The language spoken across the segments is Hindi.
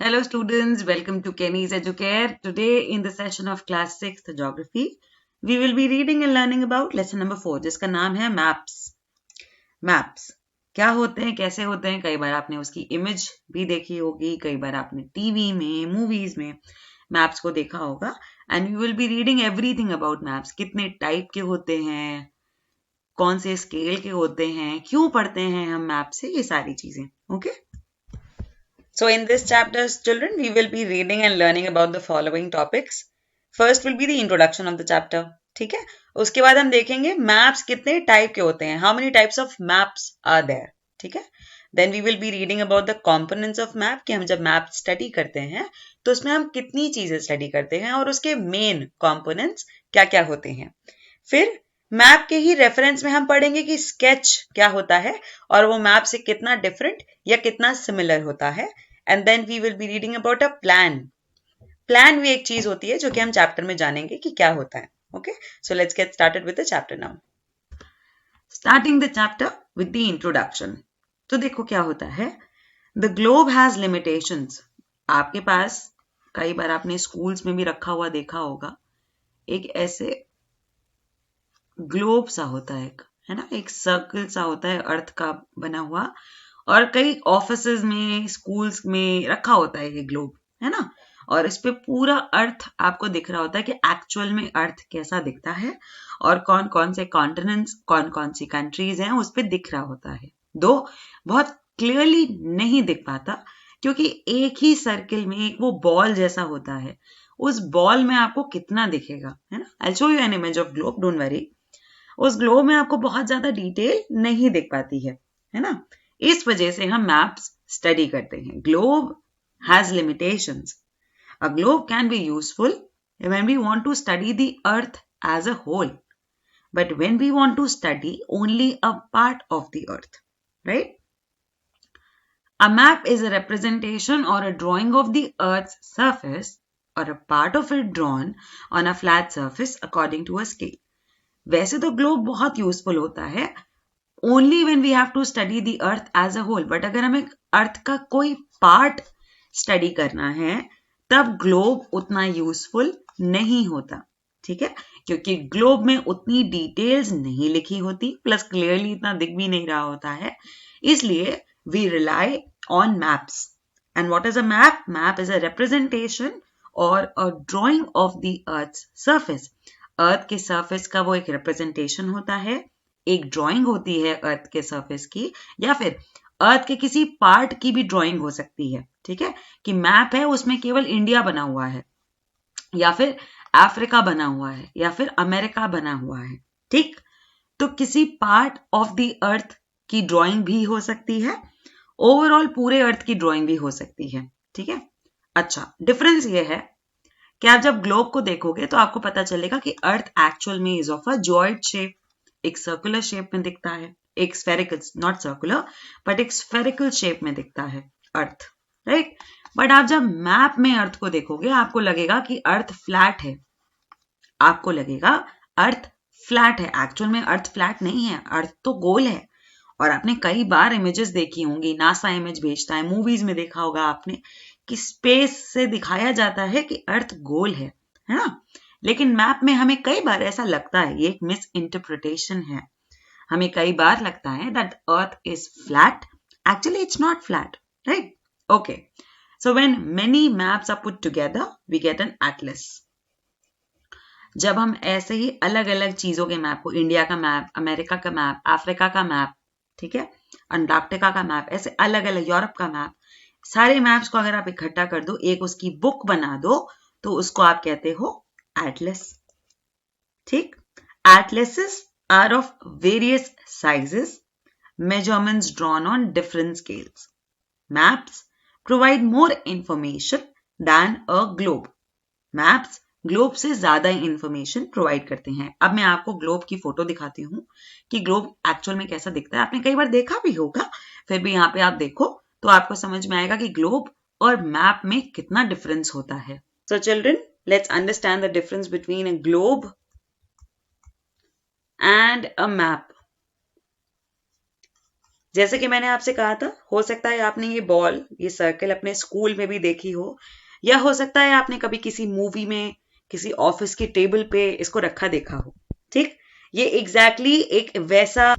Hello students, welcome to Kenny's Educare. Today in the session of class 6th Geography, we will be reading and learning about lesson number 4 जिसका नाम है मैप्स. मैप्स क्या होते हैं, कैसे होते हैं? कई बार आपने उसकी इमेज भी देखी होगी, कई बार आपने टीवी में, मूवीज में मैप्स को देखा होगा. And we will be reading everything about maps. कितने टाइप के होते हैं, कौन से स्केल के होते हैं, क्यों पढ़ते हैं हम मैप से, ये सारी चीजें. Okay. So in this chapter, children, we will be reading and learning about the following topics. First will be the introduction of the chapter. ठीक है. उसके बाद हम देखेंगे मैप्स कितने टाइप के होते हैं. How many types of maps are there? ठीक है. Then we will be reading about the components of map कि हम जब मैप स्टडी करते हैं तो उसमें हम कितनी चीजें स्टडी करते हैं और उसके मेन components क्या क्या होते हैं. फिर मैप के ही रेफरेंस में हम पढ़ेंगे कि स्केच क्या होता है और वो मैप से कितना डिफरेंट या कितना सिमिलर होता है. And then we will be reading about a plan. Plan भी एक चीज होती है जो कि हम चैप्टर में जानेंगे कि क्या होता है. Okay, so let's get started with the chapter now. Starting the chapter with the introduction. तो देखो क्या होता है. The globe has limitations. आपके पास कई बार आपने स्कूल्स में भी रखा हुआ देखा होगा, एक ऐसे ग्लोब सा होता है, है ना, एक सर्कल सा होता है अर्थ का बना हुआ, और कई ऑफिसेज में, स्कूल्स में रखा होता है ये ग्लोब, है ना. और इस पे पूरा अर्थ आपको दिख रहा होता है कि एक्चुअल में अर्थ कैसा दिखता है और कौन कौन से कॉन्टिनेंट्स, कौन कौन सी कंट्रीज हैं उस पे दिख रहा होता है. दो बहुत क्लियरली नहीं दिख पाता क्योंकि एक ही सर्किल में एक वो बॉल जैसा होता है. उस बॉल में आपको कितना दिखेगा, है ना. I show you an image of globe, don't worry. उस ग्लोब में आपको बहुत ज्यादा डिटेल नहीं दिख पाती है ना. इस वजह से हम मैप्स स्टडी करते हैं. Globe has limitations. A globe can be useful when we want to study the earth as a whole, but when we want to study only a part of the earth, right. A map is a representation or a drawing of the earth's surface or a part of it drawn on a flat surface according to a scale. वैसे तो ग्लोब बहुत यूजफुल होता है only when we have to study the earth as a whole, but अगर हमें अर्थ का कोई पार्ट स्टडी करना है तब ग्लोब उतना यूजफुल नहीं होता. ठीक है, क्योंकि ग्लोब में उतनी डिटेल्स नहीं लिखी होती, प्लस क्लियरली इतना दिख भी नहीं रहा होता है. इसलिए we rely on maps. And what is a map? Map is a representation और a drawing of the earth surface. Earth के सरफेस का वो एक रिप्रेजेंटेशन होता है, एक ड्राइंग होती है अर्थ के सरफेस की, या फिर अर्थ के किसी पार्ट की भी ड्राइंग हो सकती है. ठीक है, कि मैप है उसमें केवल इंडिया बना हुआ है, या फिर अफ्रीका बना हुआ है, या फिर अमेरिका बना हुआ है. ठीक, तो किसी पार्ट ऑफ द अर्थ की ड्राइंग भी हो सकती है, ओवरऑल पूरे अर्थ की ड्राइंग भी हो सकती है. ठीक है. अच्छा, डिफरेंस ये है कि आप जब ग्लोब को देखोगे तो आपको पता चलेगा कि अर्थ एक्चुअल में इज ऑफ अ जॉइड शेप, एक सर्कुलर शेप में दिखता है, एक स्फेरिकल, नॉट सर्कुलर बट एक स्फेरिकल शेप में दिखता है अर्थ, राइट. बट आप जब मैप में अर्थ को देखोगे आपको लगेगा कि अर्थ फ्लैट है. आपको लगेगा अर्थ फ्लैट है. एक्चुअल में अर्थ फ्लैट नहीं है, अर्थ तो गोल है. और आपने कई बार इमेजेस देखी होंगी, नासा इमेज भेजता है, मूवीज में देखा होगा आपने कि स्पेस से दिखाया जाता है कि अर्थ गोल है ना. लेकिन मैप में हमें कई बार ऐसा लगता है, ये एक मिस इंटरप्रिटेशन है. हमें कई बार लगता है that earth is flat. Actually it's not flat, right. Okay, so when many maps are put together we get an atlas. जब हम ऐसे ही अलग अलग चीजों के मैप को, इंडिया का मैप, अमेरिका का मैप, अफ्रीका का मैप, ठीक है, अंटार्कटिका का मैप, ऐसे अलग अलग, यूरोप का मैप, सारे मैप्स को अगर आप इकट्ठा कर दो, एक उसकी बुक बना दो, तो उसको आप कहते हो एटलस. ठीक. Atlases are of various sizes, measurements drawn on different scales. Maps provide more information than a globe. Maps globe से ज्यादा इंफॉर्मेशन प्रोवाइड करते हैं. अब मैं आपको ग्लोब की फोटो दिखाती हूँ कि ग्लोब एक्चुअल में कैसा दिखता है. आपने कई बार देखा भी होगा, फिर भी यहाँ पे आप देखो तो आपको समझ में आएगा कि ग्लोब और मैप में कितना डिफरेंस होता है. So children, let's understand the difference between a globe and a map. जैसे कि मैंने आपसे कहा था, हो सकता है आपने ये बॉल, ये सर्कल अपने स्कूल में भी देखी हो, या हो सकता है आपने कभी किसी मूवी में, किसी ऑफिस की टेबल पे इसको रखा देखा हो। ठीक, ये एग्जैक्टली एक वैसा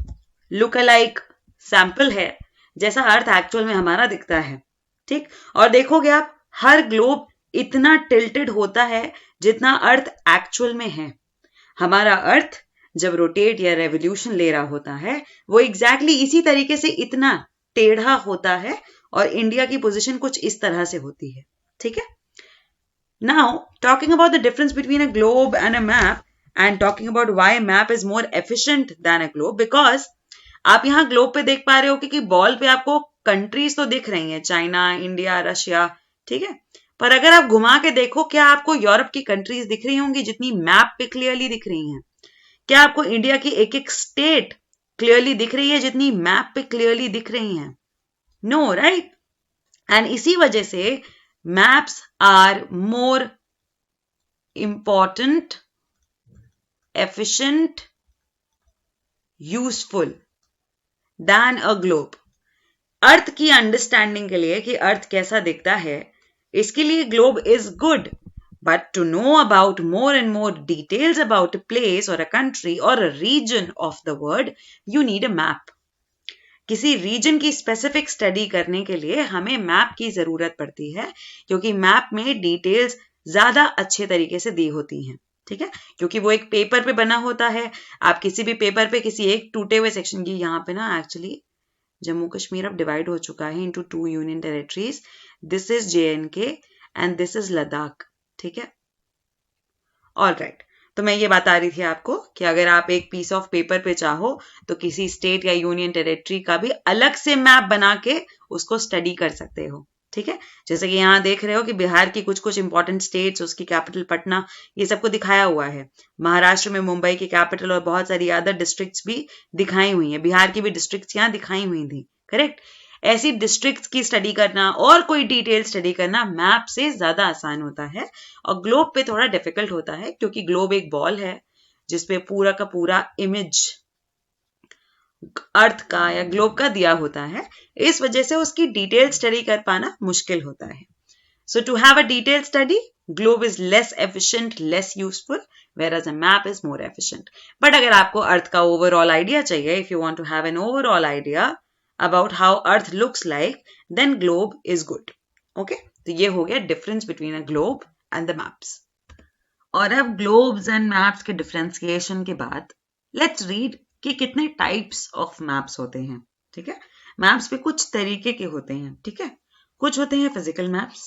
लुक अलाइक सैंपल है जैसा अर्थ एक्चुअल में हमारा दिखता है। ठीक, और देखोगे आप हर ग्लोब इतना टिल्टेड होता है जितना अर्थ एक्चुअल में है। हमारा अर्थ जब रोटेट या रेवोल्यूशन ले रहा होता है वो एग्जैक्टली इसी तरीके से इतना टेढ़ा होता है, और इंडिया की पोजीशन कुछ इस तरह से होती है। ठीक है, now talking about the difference between a globe and a map, and talking about why map is more efficient then a globe, because आप यहाँ ग्लोब पे देख पा रहे हो कि बॉल पे आपको कंट्रीज तो दिख रही हैं, चाइना, इंडिया, रशिया। ठीक है, पर अगर आप घुमा के देखो, क्या आपको यूरोप की कंट्रीज दिख रही होंगी जितनी मैप पे क्लियरली दिख रही हैं? क्या आपको इंडिया की एक एक स्टेट क्लियरली दिख रही है जितनी मैप पे क्लियरली दिख रही हैं? No, right? एंड इसी वजह से maps are more important, efficient, useful than a globe. Earth की अंडरस्टैंडिंग के लिए कि अर्थ कैसा दिखता है, इसके लिए globe is good, but to know about more and more details about a place or a country or a region of the world, you need a map. किसी रीजन की स्पेसिफिक स्टडी करने के लिए हमें मैप की जरूरत पड़ती है, क्योंकि मैप में डिटेल्स ज्यादा अच्छे तरीके से दी होती हैं। ठीक है, क्योंकि वो एक पेपर पे बना होता है। आप किसी भी पेपर पे किसी एक टूटे हुए सेक्शन की, यहाँ पे ना एक्चुअली जम्मू कश्मीर अब डिवाइड हो चुका है into 2 union territories. This is JNK and this is Ladakh. ठीक है, ऑल राइट, तो मैं ये बता रही थी आपको कि अगर आप एक पीस ऑफ पेपर पे चाहो तो किसी स्टेट या यूनियन टेरिटरी का भी अलग से मैप बना के उसको स्टडी कर सकते हो। ठीक है, जैसे कि यहाँ देख रहे हो कि बिहार की कुछ कुछ इंपॉर्टेंट स्टेट्स, उसकी कैपिटल पटना, ये सबको दिखाया हुआ है। महाराष्ट्र में मुंबई की कैपिटल और बहुत सारी अदर डिस्ट्रिक्ट्स भी दिखाई हुई हैं। बिहार की भी डिस्ट्रिक्ट्स यहाँ दिखाई हुई थी, करेक्ट? ऐसी डिस्ट्रिक्ट्स की स्टडी करना और कोई डिटेल स्टडी करना मैप से ज्यादा आसान होता है, और ग्लोब पे थोड़ा डिफिकल्ट होता है, क्योंकि ग्लोब एक बॉल है जिसपे पूरा का पूरा इमेज अर्थ का या ग्लोब का दिया होता है। इस वजह से उसकी डिटेल स्टडी कर पाना मुश्किल होता है। So to have a detail study, globe is less efficient, less useful, whereas a map is more efficient. But अगर आपको अर्थ का ओवरऑल आइडिया चाहिए, if you want to have an overall idea about how earth looks like, then globe is good. Okay, तो ये हो गया difference between a globe and the maps. और अब globes and maps के differentiation के बाद let's read कि कितने types of maps होते हैं। ठीक है, maps पे कुछ तरीके के होते हैं। ठीक है, कुछ होते हैं physical maps,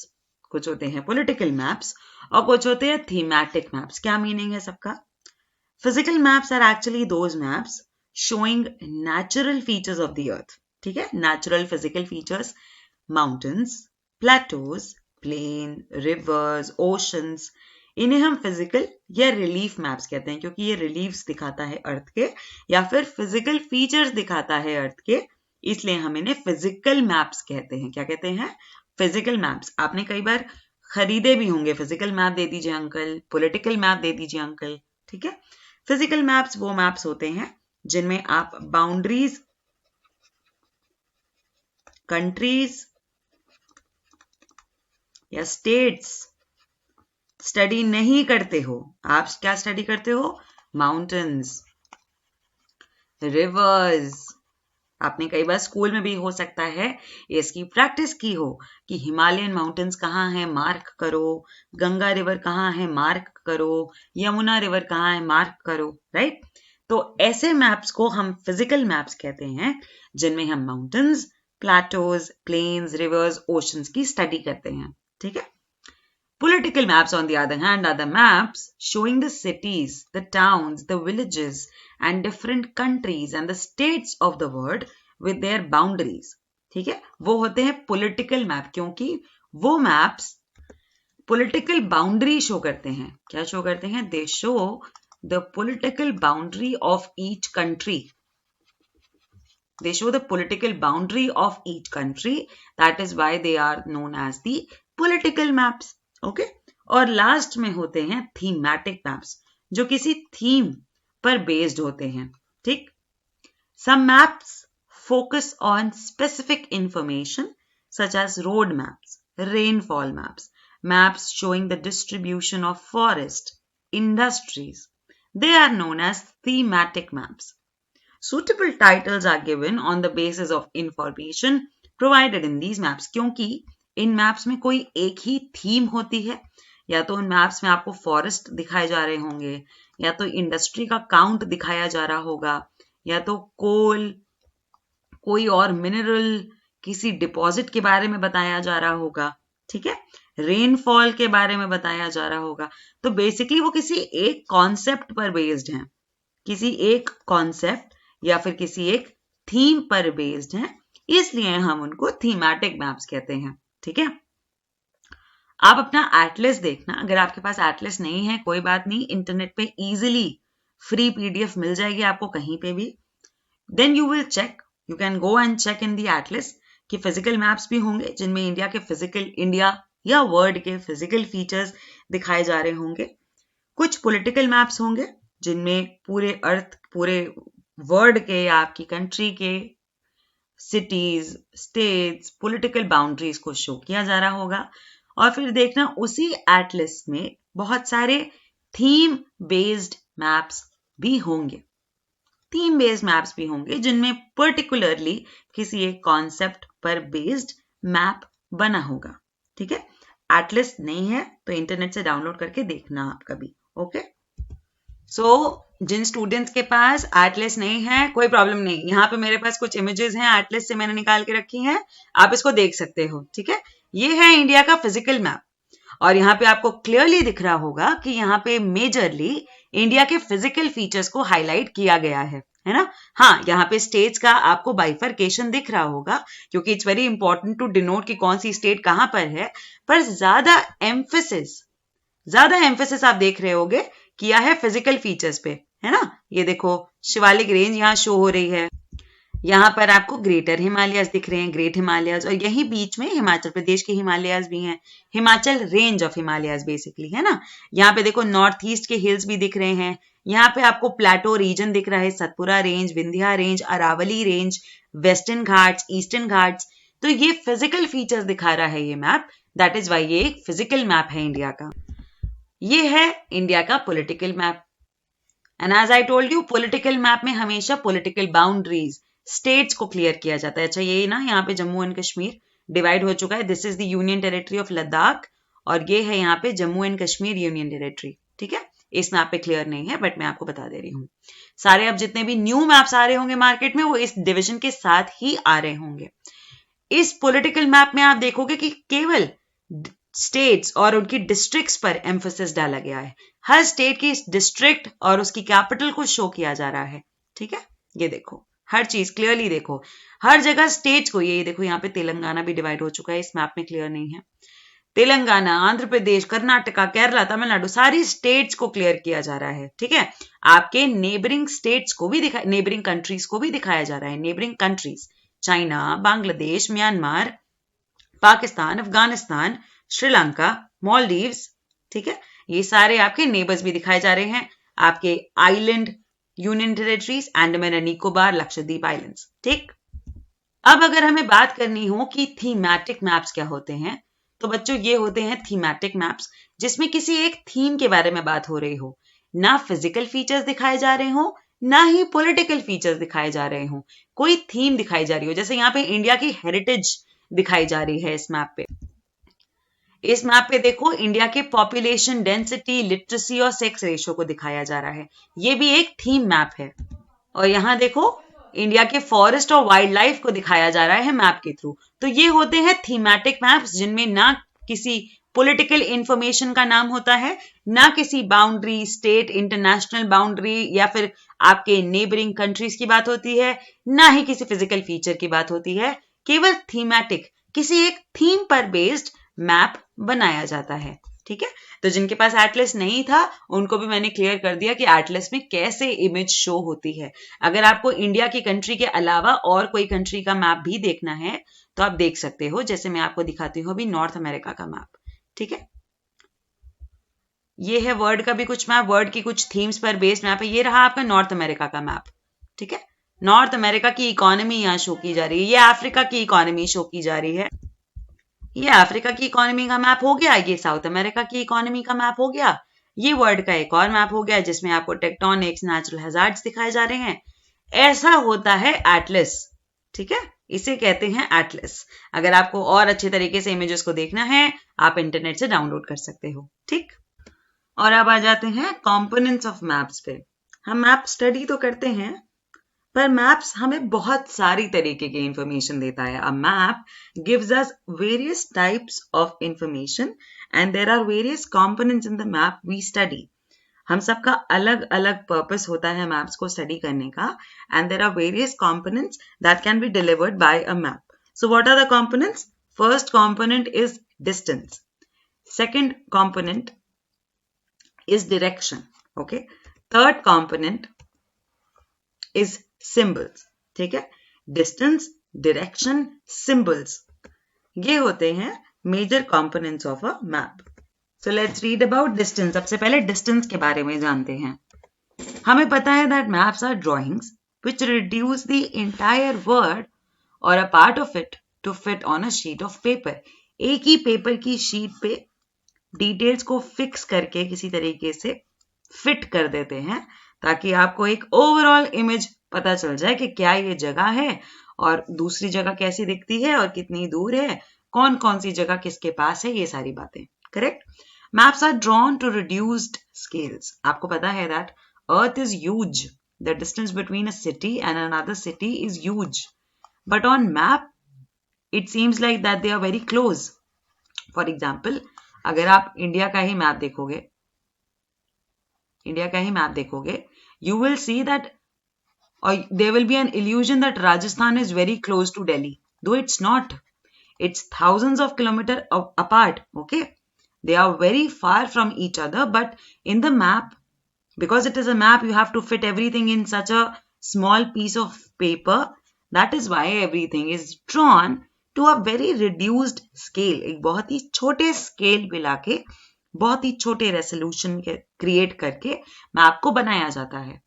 कुछ होते हैं political maps, और कुछ होते हैं thematic maps। क्या मीनिंग है सबका? Physical maps are actually those maps showing natural features of the earth. ठीक है, natural physical features, mountains, plateaus, plain, rivers, oceans, इन्हें हम फिजिकल या रिलीफ मैप्स कहते हैं, क्योंकि ये रिलीफ्स दिखाता है अर्थ के, या फिर फिजिकल फीचर्स दिखाता है अर्थ के, इसलिए हम इन्हें फिजिकल मैप्स कहते हैं। क्या कहते हैं? Physical maps. आपने कई बार खरीदे भी होंगे, फिजिकल मैप दे दीजिए अंकल, पॉलिटिकल मैप दे दीजिए अंकल। ठीक है, फिजिकल मैप्स वो मैप्स होते हैं जिनमें आप बाउंड्रीज, कंट्रीज या स्टेट्स स्टडी नहीं करते हो। आप क्या स्टडी करते हो? Mountains, reverse. आपने कई बार स्कूल में भी हो सकता है इसकी प्रैक्टिस की हो कि हिमालयन माउंटेन्स कहाँ है, मार्क करो, गंगा रिवर कहाँ है, मार्क करो, यमुना रिवर कहाँ है, मार्क करो, राइट? तो ऐसे मैप्स को हम फिजिकल मैप्स कहते हैं, जिनमें हम mountains, plateaus, plains, rivers, oceans की स्टडी करते हैं। ठीक है, political maps on the other hand are the maps showing the cities, the towns, the villages and different countries and the states of the world with their boundaries. ठीक है, वो होते हैं political map, क्योंकि वो maps political boundary शो करते हैं। क्या शो करते हैं? They show the political boundary of each country. They show the political boundary of each country. That is why they are known as the political maps. Okay? और लास्ट में होते हैं thematic maps, जो किसी थीम पर बेस्ड होते हैं। ठीक, some maps focus on specific information such as road maps, rainfall maps, maps showing the distribution of forest, industries. They are known as thematic maps. Suitable titles are given on the basis of information provided in these maps, क्योंकि इन मैप्स में कोई एक ही थीम होती है. या तो इन मैप्स में आपको फॉरेस्ट दिखाए जा रहे होंगे, या तो इंडस्ट्री का काउंट दिखाया जा रहा होगा, या तो कोल, कोई और मिनरल, किसी डिपॉजिट के बारे में बताया जा रहा होगा. ठीक है, रेनफॉल के बारे में बताया जा रहा होगा. तो बेसिकली वो किसी एक कॉन्सेप्ट पर बेस्ड हैं, किसी एक कॉन्सेप्ट या फिर किसी एक थीम पर बेस्ड हैं, इसलिए हम उनको थीमेटिक मैप्स कहते हैं. ठीक है, आप अपना एटलस देखना. अगर आपके पास एटलस नहीं है कोई बात नहीं, इंटरनेट पे इजीली फ्री पीडीएफ मिल जाएगी आपको कहीं पे भी. Then you will check, you can go and check in the atlas कि फिजिकल मैप्स भी होंगे जिनमें इंडिया या वर्ल्ड के फिजिकल फीचर्स दिखाए जा रहे होंगे. कुछ पॉलिटिकल मैप्स होंगे जिनमें पूरे अर्थ, पूरे वर्ल्ड के, आपकी कंट्री के सिटीज, स्टेट्स, पॉलिटिकल बाउंड्रीज को शो किया जा रहा होगा. और फिर देखना उसी एटलस में बहुत सारे थीम बेस्ड मैप्स भी होंगे. थीम बेस्ड मैप्स भी होंगे जिनमें पर्टिकुलरली किसी एक कॉन्सेप्ट पर बेस्ड मैप बना होगा. ठीक है, एटलस नहीं है तो इंटरनेट से डाउनलोड करके देखना आप कभी. ओके, सो जिन स्टूडेंट्स के पास एटलस नहीं है कोई प्रॉब्लम नहीं, यहाँ पे मेरे पास कुछ इमेजेस हैं एटलस से मैंने निकाल के रखी हैं, आप इसको देख सकते हो. ठीक है, ये है इंडिया का फिजिकल मैप और यहाँ पे आपको क्लियरली दिख रहा होगा कि यहाँ पे मेजरली इंडिया के फिजिकल फीचर्स को हाईलाइट किया गया है ना. हाँ, यहाँ पे स्टेट्स का आपको बाइफरकेशन दिख रहा होगा क्योंकि it's very important to denote कि कौन सी स्टेट कहाँ पर है. पर ज्यादा एम्फेसिस आप देख रहे होगे किया है फिजिकल फीचर्स पे, है ना. ये देखो शिवालिक रेंज यहाँ शो हो रही है, यहाँ पर आपको ग्रेटर हिमालयस दिख रहे हैं, ग्रेट हिमालयस, और यही बीच में हिमाचल प्रदेश के हिमालयस भी हैं, Himachal range of Himalayas basically, है ना. यहाँ पे देखो नॉर्थ ईस्ट के हिल्स भी दिख रहे हैं, यहाँ पे आपको प्लेटो रीजन दिख रहा है, Satpura range, Vindhya range, Aravalli range, western Ghats, eastern Ghats. तो ये फिजिकल फीचर्स दिखा रहा है ये मैप. दैट इज वाई ये एक फिजिकल मैप है इंडिया का. ये है इंडिया का political map. And as I told you, political map में हमेशा पॉलिटिकल बाउंड्रीज, स्टेट्स को क्लियर किया जाता है. अच्छा, ये ना यहाँ पे जम्मू एंड कश्मीर डिवाइड हो चुका है. This is the union territory of Ladakh और ये है यहाँ पे Jammu and Kashmir union territory. ठीक है, इस मैप पे क्लियर नहीं है बट मैं आपको बता दे रही हूँ. सारे अब जितने भी न्यू मैप्स आ रहे होंगे मार्केट में वो इस डिविजन के साथ ही आ रहे होंगे. इस पॉलिटिकल मैप में आप देखोगे कि केवल स्टेट्स और उनकी डिस्ट्रिक्ट्स पर एम्फोसिस डाला गया है. हर स्टेट की डिस्ट्रिक्ट और उसकी कैपिटल को शो किया जा रहा है. ठीक है, ये देखो हर चीज क्लियरली देखो, हर जगह स्टेट्स को, ये देखो यहाँ पे तेलंगाना भी डिवाइड हो चुका है, इस मैप में क्लियर नहीं है. तेलंगाना, आंध्र प्रदेश, कर्नाटका, केरला, तमिलनाडु, सारी स्टेट्स को क्लियर किया जा रहा है. ठीक है, आपके नेबरिंग स्टेट्स को भी नेबरिंग कंट्रीज को भी दिखाया जा रहा है. Neighbouring countries China, Bangladesh, Myanmar, Pakistan, Afghanistan, Sri Lanka, Maldives. ठीक है, ये सारे आपके नेबर्स भी दिखाए जा रहे हैं. आपके island union territories, Andaman and Nicobar, Lakshadweep islands. ठीक, अब अगर हमें बात करनी हो कि थीमेटिक मैप्स क्या होते हैं, तो बच्चों ये होते हैं थीमेटिक मैप्स जिसमें किसी एक थीम के बारे में बात हो रही हो. ना फिजिकल फीचर्स दिखाए जा रहे हो, ना ही पॉलिटिकल फीचर्स दिखाए जा रहे हो, कोई थीम दिखाई जा रही हो. जैसे यहाँ पे इंडिया की हेरिटेज दिखाई जा रही है इस मैप पे. इस मैप पे देखो इंडिया के पॉपुलेशन डेंसिटी, लिटरेसी और सेक्स रेशियो को दिखाया जा रहा है. ये भी एक थीम मैप है. और यहाँ देखो इंडिया के फॉरेस्ट और वाइल्ड लाइफ को दिखाया जा रहा है मैप के थ्रू. तो ये होते हैं थीमेटिक मैप्स जिनमें ना किसी पॉलिटिकल इंफॉर्मेशन का नाम होता है, ना किसी बाउंड्री, स्टेट, इंटरनेशनल बाउंड्री या फिर आपके नेबरिंग कंट्रीज की बात होती है, ना ही किसी फिजिकल फीचर की बात होती है. केवल थीमेटिक, किसी एक थीम पर बेस्ड मैप बनाया जाता है. ठीक है, तो जिनके पास एटलस नहीं था उनको भी मैंने क्लियर कर दिया कि एटलस में कैसे इमेज शो होती है. अगर आपको इंडिया की कंट्री के अलावा और कोई कंट्री का मैप भी देखना है तो आप देख सकते हो. जैसे मैं आपको दिखाती हूँ अभी नॉर्थ अमेरिका का मैप. ठीक है, ये है वर्ल्ड का भी कुछ मैप, वर्ल्ड की कुछ थीम्स पर बेस्ड मैप है. ये रहा आपका नॉर्थ अमेरिका का मैप. ठीक है, नॉर्थ अमेरिका की इकोनॉमी यहाँ शो की जा रही है, ये अफ्रीका की इकोनॉमी शो की जा रही है, ये अफ्रीका की इकोनॉमी का मैप हो गया, ये साउथ अमेरिका की इकोनॉमी का मैप हो गया, ये वर्ल्ड का एक और मैप हो गया जिसमें आपको टेक्टोनिक्स, नेचुरल हैजार्ड्स दिखाए जा रहे हैं। ऐसा होता है एटलस, ठीक है, इसे कहते हैं एटलस। अगर आपको और अच्छे तरीके से इमेजेस को देखना है आप इंटरनेट से डाउनलोड कर सकते हो, ठीक। और अब आ जाते हैं कंपोनेंट्स ऑफ मैप्स पे। हम मैप स्टडी तो करते हैं पर मैप्स हमें बहुत सारी तरीके की इंफॉर्मेशन देता है। A map gives us various types of information and there are various components in the map we study. हम सबका अलग अलग पर्पस होता है मैप्स को स्टडी करने का, and there are various components that can be delivered by a map. So what are the components? First component is distance, second component is direction, okay, third component is symbols, ठीक है, distance, direction, symbols, ये होते हैं major components of a map. So let's read about distance. सबसे पहले distance के बारे में जानते हैं। हमें पता है that maps are drawings which reduce the entire word or a part of it to fit on a sheet of paper. एक ही पेपर की शीट पे डिटेल्स को फिक्स करके किसी तरीके से फिट कर देते हैं ताकि आपको एक ओवरऑल इमेज पता चल जाए कि क्या ये जगह है और दूसरी जगह कैसी दिखती है और कितनी दूर है, कौन कौन सी जगह किसके पास है, ये सारी बातें, correct. Maps are drawn to reduced scales. आपको पता है that earth is huge, the distance between a city and another city is huge, but on map it seems like that they are very close. For example, अगर आप इंडिया का ही मैप देखोगे, you will see that or there will be an illusion that Rajasthan is very close to Delhi, though it's not. It's thousands of kilometers apart, okay? They are very far from each other, but in the map, because it is a map, you have to fit everything in such a small piece of paper. That is why everything is drawn to a very reduced scale. एक बहुत ही छोटे स्केल पे लाके बहुत ही छोटे रेसोल्यूशन क्रिएट करके मैप को बनाया जाता है।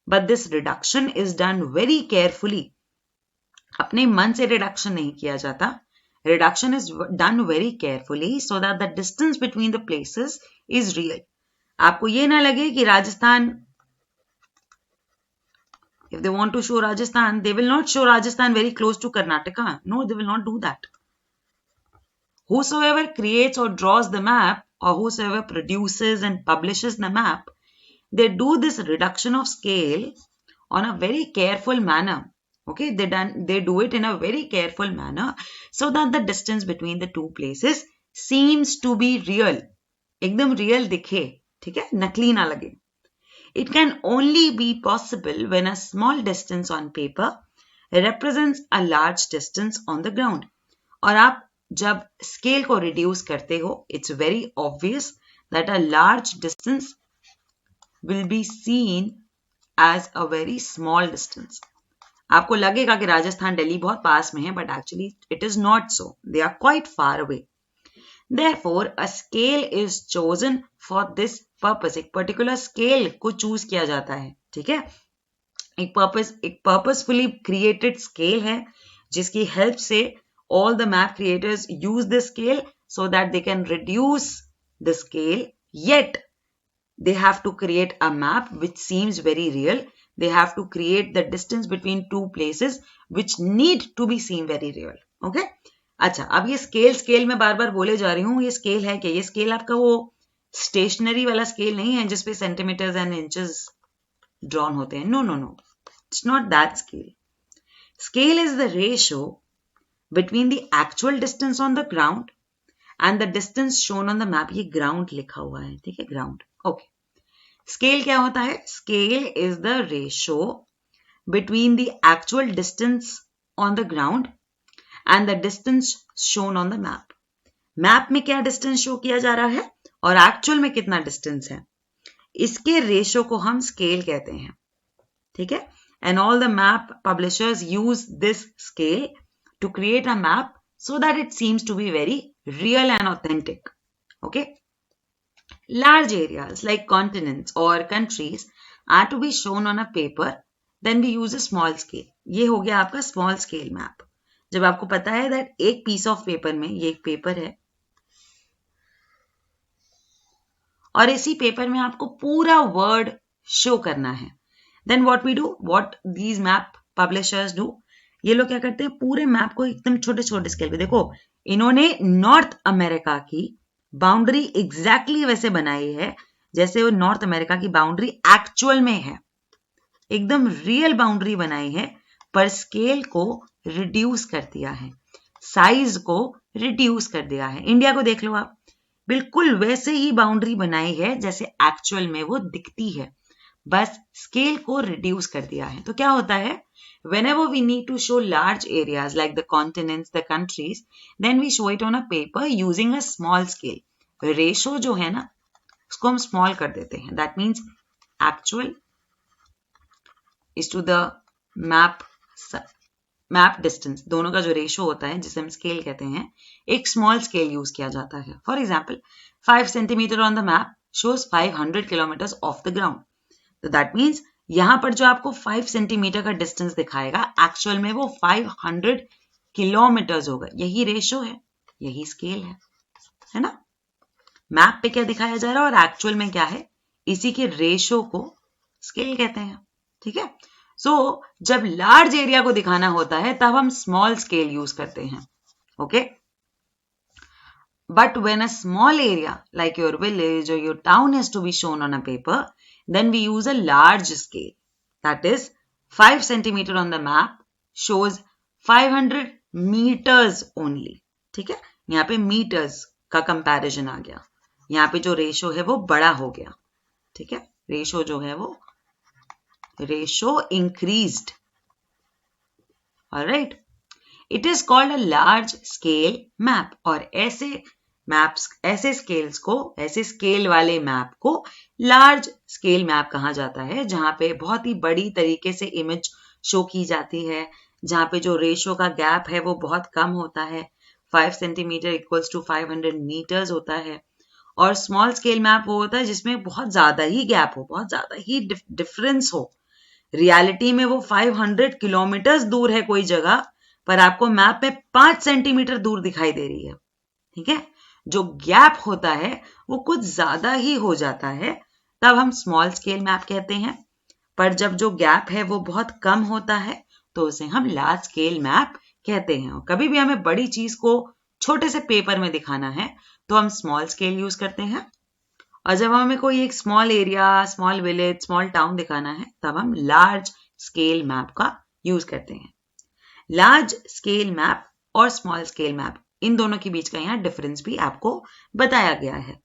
But this reduction is done very carefully. अपने मन से रिडक्शन नहीं किया जाता। Reduction is done very carefully so that the distance between the places is real. आपको ये ना लगे कि Rajasthan, if they want to show Rajasthan, they will not show Rajasthan very close to Karnataka. No, they will not do that. Whosoever creates or draws the map, or whosoever produces and publishes the map, they do this reduction of scale on a very careful manner. Okay, they do it in a very careful manner so that the distance between the two places seems to be real. एकदम real दिखे, ठीक है, नकली ना लगे. It can only be possible when a small distance on paper represents a large distance on the ground. और आप जब स्केल को रिड्यूस करते हो, it's very obvious that a large distance will be seen as a very small distance. आपको लगेगा कि राजस्थान दिल्ली बहुत पास में है, but actually it is not so. They are quite far away. Therefore, a scale is chosen for this purpose. एक particular scale को choose किया जाता है, ठीक है, एक purposefully created scale है जिसकी help से all the map creators use this scale so that they can reduce the scale, yet they have to create a map which seems very real. They have to create the distance between two places which need to be seen very real. Okay? अच्छा, अब ये स्केल में बार बार बोले जा रही हूँ, ये स्केल है क्या? ये स्केल आपका वो स्टेशनरी वाला स्केल नहीं है जिसपे सेंटीमीटर्स एंड इंचेस ड्रॉन होते हैं. No no no, it's not that scale. Scale is the ratio between the actual distance on the ground and the distance shown on the map. ये ग्राउंड लिखा हुआ है, ठीक है, ग्राउंड. ओके, स्केल क्या होता है? Scale is the ratio between the actual distance on the ground and the distance shown on the map. Map में क्या डिस्टेंस शो किया जा रहा है और एक्चुअल में कितना डिस्टेंस है, इसके रेशो को हम स्केल कहते हैं, ठीक है. And all the map publishers use this scale to create a map so that it seems to be very real and authentic. Okay, large areas like continents or countries are to be shown on a paper then we use a small scale. ये हो गया आपका स्मॉल स्केल मैप। जब आपको पता है दैट एक पीस ऑफ पेपर में, ये एक पेपर है और इसी पेपर में आपको पूरा वर्ड शो करना है, then what we do, what these map publishers do, ये लोग क्या करते हैं, पूरे मैप को एकदम छोटे छोटे स्केल पे, देखो इन्होंने नॉर्थ अमेरिका की बाउंड्री एग्जैक्टली वैसे बनाई है जैसे वो नॉर्थ अमेरिका की बाउंड्री एक्चुअल में है, एकदम रियल बाउंड्री बनाई है, पर स्केल को रिड्यूस कर दिया है, साइज को रिड्यूस कर दिया है। इंडिया को देख लो आप, बिल्कुल वैसे ही बाउंड्री बनाई है जैसे एक्चुअल में वो दिखती है, बस स्केल को रिड्यूस कर दिया है। तो क्या होता है, whenever we need to show large areas like the continents, the countries, then we show it on a paper using a small scale. Ratio जो है ना उसको हम स्मॉल कर देते हैं, that means actual is to the map distance, दोनों का जो रेशो होता है जिसे हम स्केल कहते हैं, एक स्मॉल स्केल यूज किया जाता है। For example 5 centimetre on the map shows 500 kilometre of the ground, तो दैट मीन्स यहां पर जो आपको 5 सेंटीमीटर का डिस्टेंस दिखाएगा एक्चुअल में वो 500 किलोमीटर्स होगा। यही रेशो है, यही स्केल है ना। मैप पे क्या दिखाया जा रहा है और एक्चुअल में क्या है, इसी के रेशो को स्केल कहते हैं, ठीक है। सो जब लार्ज एरिया को दिखाना होता है तब हम स्मॉल स्केल यूज करते हैं, okay. But when a small area like your village और your town has to be shown on a paper, then we use a large scale, that is 5 centimeter on the map shows 500 meters only, ठीक है। यहाँ पे मीटर्स का कंपैरिजन आ गया, यहाँ पे जो रेशो है वो बड़ा हो गया, ठीक है, रेशो जो है वो ratio increased, alright. It is called a large scale map, और ऐसे मैप्स, ऐसे स्केल्स को, ऐसे स्केल वाले मैप को लार्ज स्केल मैप कहा जाता है, जहां पे बहुत ही बड़ी तरीके से इमेज शो की जाती है, जहां पे जो रेशो का गैप है वो बहुत कम होता है, 5 सेंटीमीटर इक्वल्स टू 500 मीटर्स होता है। और स्मॉल स्केल मैप वो होता है जिसमें बहुत ज्यादा ही गैप हो, बहुत ज्यादा ही डिफरेंस हो, रियलिटी में वो 500 किलोमीटर दूर है कोई जगह, पर आपको मैप में 5 सेंटीमीटर दूर दिखाई दे रही है, ठीक है। जो गैप होता है वो कुछ ज्यादा ही हो जाता है, तब हम स्मॉल स्केल मैप कहते हैं। पर जब जो गैप है वो बहुत कम होता है तो उसे हम लार्ज स्केल मैप कहते हैं। और कभी भी हमें बड़ी चीज को छोटे से पेपर में दिखाना है तो हम स्मॉल स्केल यूज करते हैं, और जब हमें कोई एक small area, small village, small town दिखाना है तब हम लार्ज स्केल मैप का यूज करते हैं। लार्ज स्केल मैप और स्मॉल स्केल मैप, इन दोनों के बीच का यहाँ डिफरेंस भी आपको बताया गया है।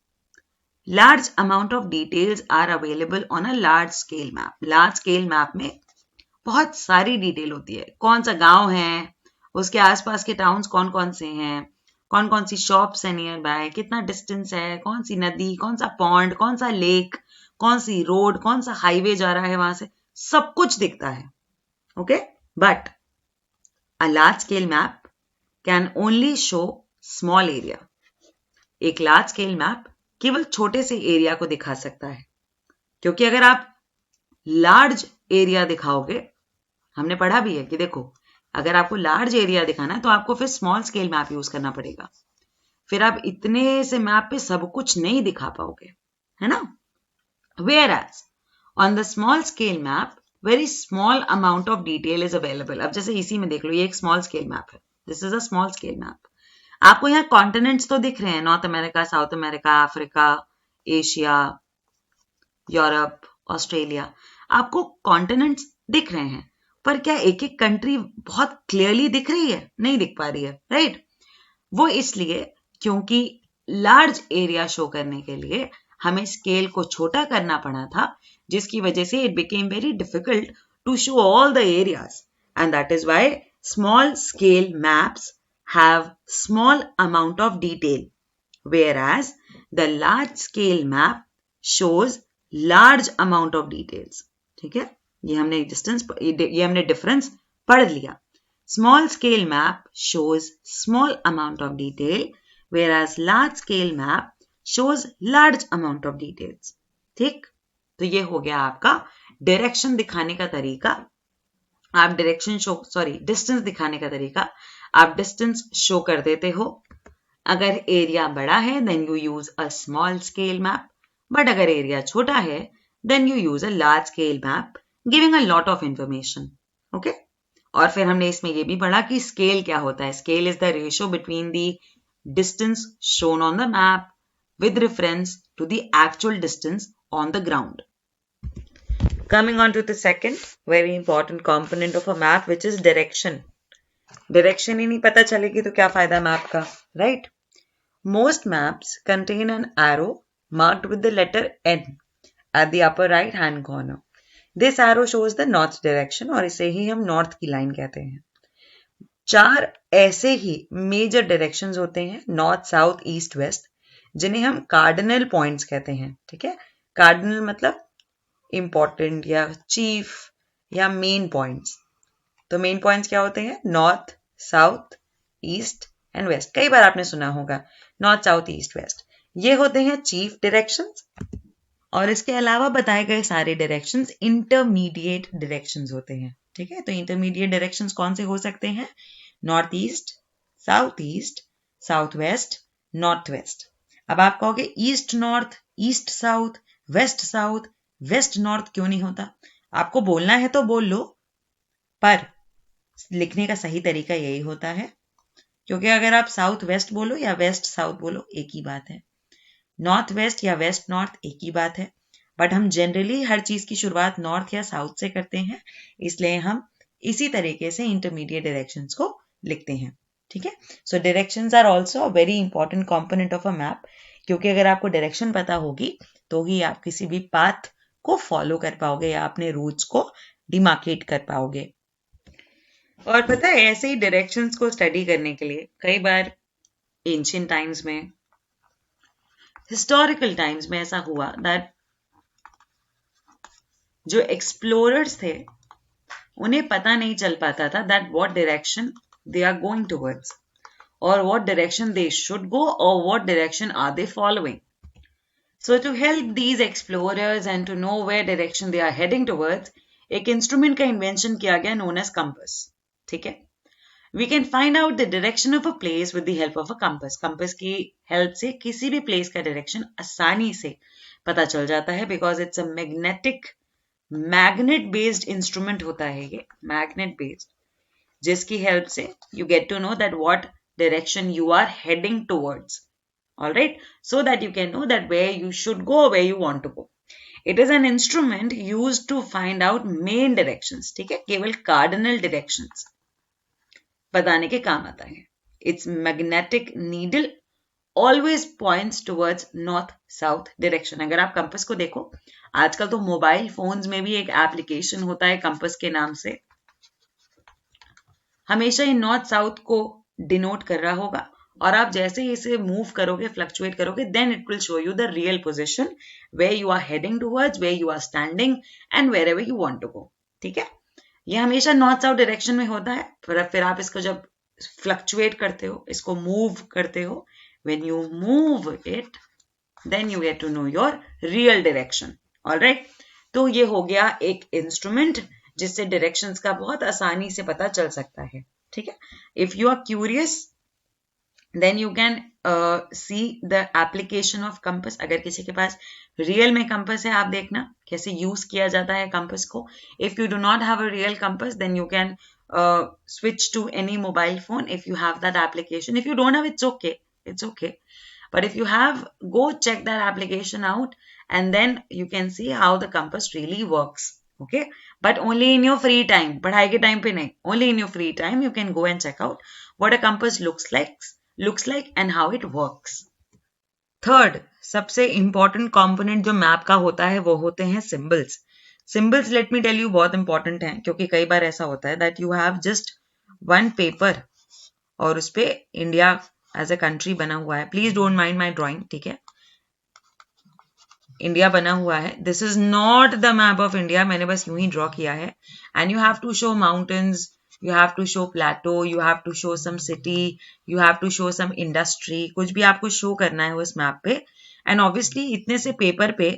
Large amount of details are available on a large scale map. Large scale map में बहुत सारी डिटेल होती है, कौन सा गांव है, उसके आसपास के टाउन्स कौन कौन से हैं, कौन कौन सी शॉप्स है नियर बाय, कितना डिस्टेंस है, कौन सी नदी, कौन सा पॉन्ड, कौन सा लेक, कौन सी रोड, कौन सा हाईवे जा रहा है वहां से, सब कुछ दिखता है, okay. But a large scale map can only show small area. एक लार्ज स्केल मैप केवल छोटे से एरिया को दिखा सकता है, क्योंकि अगर आप लार्ज एरिया दिखाओगे, हमने पढ़ा भी है कि देखो अगर आपको लार्ज एरिया दिखाना है तो आपको फिर स्मॉल स्केल मैप यूज करना पड़ेगा, फिर आप इतने से मैप पे सब कुछ नहीं दिखा पाओगे, है ना। Whereas on the small scale map very small amount of detail is available. अब जैसे इसी में देख लो, ये एक स्मॉल स्केल मैप है, this is a small scale map. आपको यहाँ कॉन्टिनेंट्स तो दिख रहे हैं, north America, south America, Africa, Asia, Europe, Australia, आपको कॉन्टिनेंट्स दिख रहे हैं, पर क्या एक एक कंट्री बहुत क्लियरली दिख रही है? नहीं दिख पा रही है, राइट। वो इसलिए क्योंकि लार्ज एरिया शो करने के लिए हमें स्केल को छोटा करना पड़ा था, जिसकी वजह से it became very difficult to show all the areas, and that is why small scale maps have small amount of detail, whereas the large scale map shows large amount of details, ठीक है। ये हमने डिफरेंस पढ़ लिया। Small scale map shows small amount of detail, whereas large scale map shows large amount of details, ठीक। तो ये हो गया आपका डायरेक्शन दिखाने का तरीका आप डायरेक्शन शो डिस्टेंस दिखाने का तरीका, आप डिस्टेंस शो कर देते हो. अगर एरिया बड़ा है then you use a small scale map, but अगर एरिया छोटा है then you use a large scale map giving a lot of information. Okay. और फिर हमने इसमें ये भी पढ़ा कि स्केल क्या होता है. Scale is the ratio between the distance shown on the map with reference to the actual distance on the ground. Coming on to the second very important component of a map, which is direction. Direction ही नहीं पता चलेगी तो क्या फायदा मैप का, right? Most maps contain an arrow marked with the letter N at the upper right hand corner. This arrow shows the north direction और इसे ही हम north की line कहते हैं. 4 ऐसे ही major directions होते हैं, north, south, east, west, जिन्हें हम कार्डिनल पॉइंट्स कहते हैं. ठीक है. कार्डिनल मतलब इंपॉर्टेंट या चीफ या मेन पॉइंट्स. तो मेन पॉइंट्स क्या होते हैं? North, south, east and west. कई बार आपने सुना होगा नॉर्थ, साउथ, ईस्ट, वेस्ट. ये होते हैं चीफ डायरेक्शंस. और इसके अलावा बताए गए सारे डायरेक्शंस इंटरमीडिएट डायरेक्शंस होते हैं. ठीक है. तो इंटरमीडिएट डायरेक्शंस कौन से हो सकते हैं? North east, south west, north west. अब आप कहोगे east north, east south, west north क्यों नहीं होता? आपको बोलना है तो बोल लो, पर लिखने का सही तरीका यही होता है, क्योंकि अगर आप साउथ वेस्ट बोलो या वेस्ट साउथ बोलो एक ही बात है. नॉर्थ वेस्ट या वेस्ट नॉर्थ एक ही बात है. बट हम जनरली हर चीज की शुरुआत नॉर्थ या साउथ से करते हैं, इसलिए हम इसी तरीके से इंटरमीडिएट डायरेक्शंस को लिखते हैं. ठीक है. So directions are also a very important component of a map, क्योंकि अगर आपको डायरेक्शन पता होगी तो ही आप किसी भी पाथ को फॉलो कर पाओगे या अपने रूट्स को डिमार्केट कर पाओगे. और पता है ऐसे ही डायरेक्शंस को स्टडी करने के लिए कई बार एंशिएंट टाइम्स में, हिस्टोरिकल टाइम्स में ऐसा हुआ दैट जो एक्सप्लोरर्स थे उन्हें पता नहीं चल पाता था that what direction they are going towards, or what direction they should go, or what direction are they following. So to help these explorers and to know where direction they are heading towards, एक instrument का invention किया गया known as compass. ठीक है. We can find out the direction of a place with the help of a compass. Compass की help से किसी भी place का direction आसानी से पता चल जाता है, because it's a magnet based instrument होता है ये, magnet based, जिसकी help से you get to know that what direction you are heading towards. All right, so that you can know that where you should go, where you want to go. It is an instrument used to find out main directions. ठीक है. केवल cardinal directions बताने के काम आता है. Its magnetic needle always points towards north south direction. अगर आप कंपास को देखो, आजकल तो मोबाइल फोन्स में भी एक एप्लीकेशन होता है कंपास के नाम से, हमेशा ही नॉर्थ साउथ को डिनोट कर रहा होगा, और आप जैसे ही इसे मूव करोगे, फ्लक्चुएट करोगे, then it will show you the real position where you are heading towards, where you are standing and wherever you want to go. ठीक है. ये हमेशा नॉर्थ साउथ डायरेक्शन में होता है. फिर आप इसको जब फ्लक्चुएट करते हो, इसको मूव करते हो, when you move it then you get to know your real direction. Alright. तो ये हो गया एक इंस्ट्रूमेंट जिससे डायरेक्शंस का बहुत आसानी से पता चल सकता है. ठीक है. If you are curious then you can see the application of compass. अगर किसी के पास रियल में कंपास है, आप देखना कैसे यूज किया जाता है कंपास को. If you do not have a real compass then you can switch to any mobile phone if you have that application. If you don't have, it's okay. But if you have, go check that application out and then you can see how the compass really works. Okay, but only in your free time. पढ़ाई के टाइम पे नहीं, only in your free time you can go and check out what a compass looks like and how it works. Third, सबसे important component जो मैप का होता है वो होते हैं symbols. Symbols, let me tell you, बहुत important हैं, क्योंकि कई बार ऐसा होता है that you have just one paper और उस पे इंडिया एज ए कंट्री बना हुआ है. Please don't mind my drawing. ठीक है. इंडिया बना हुआ है. This is not the map of India. मैंने बस यूं ही ड्रॉ किया है. And you have to show mountains, you have to show plateau, you have to show some city, you have to show some industry. कुछ भी आपको शो करना है उस मैप पे. एंड ऑब्वियसली इतने से पेपर पे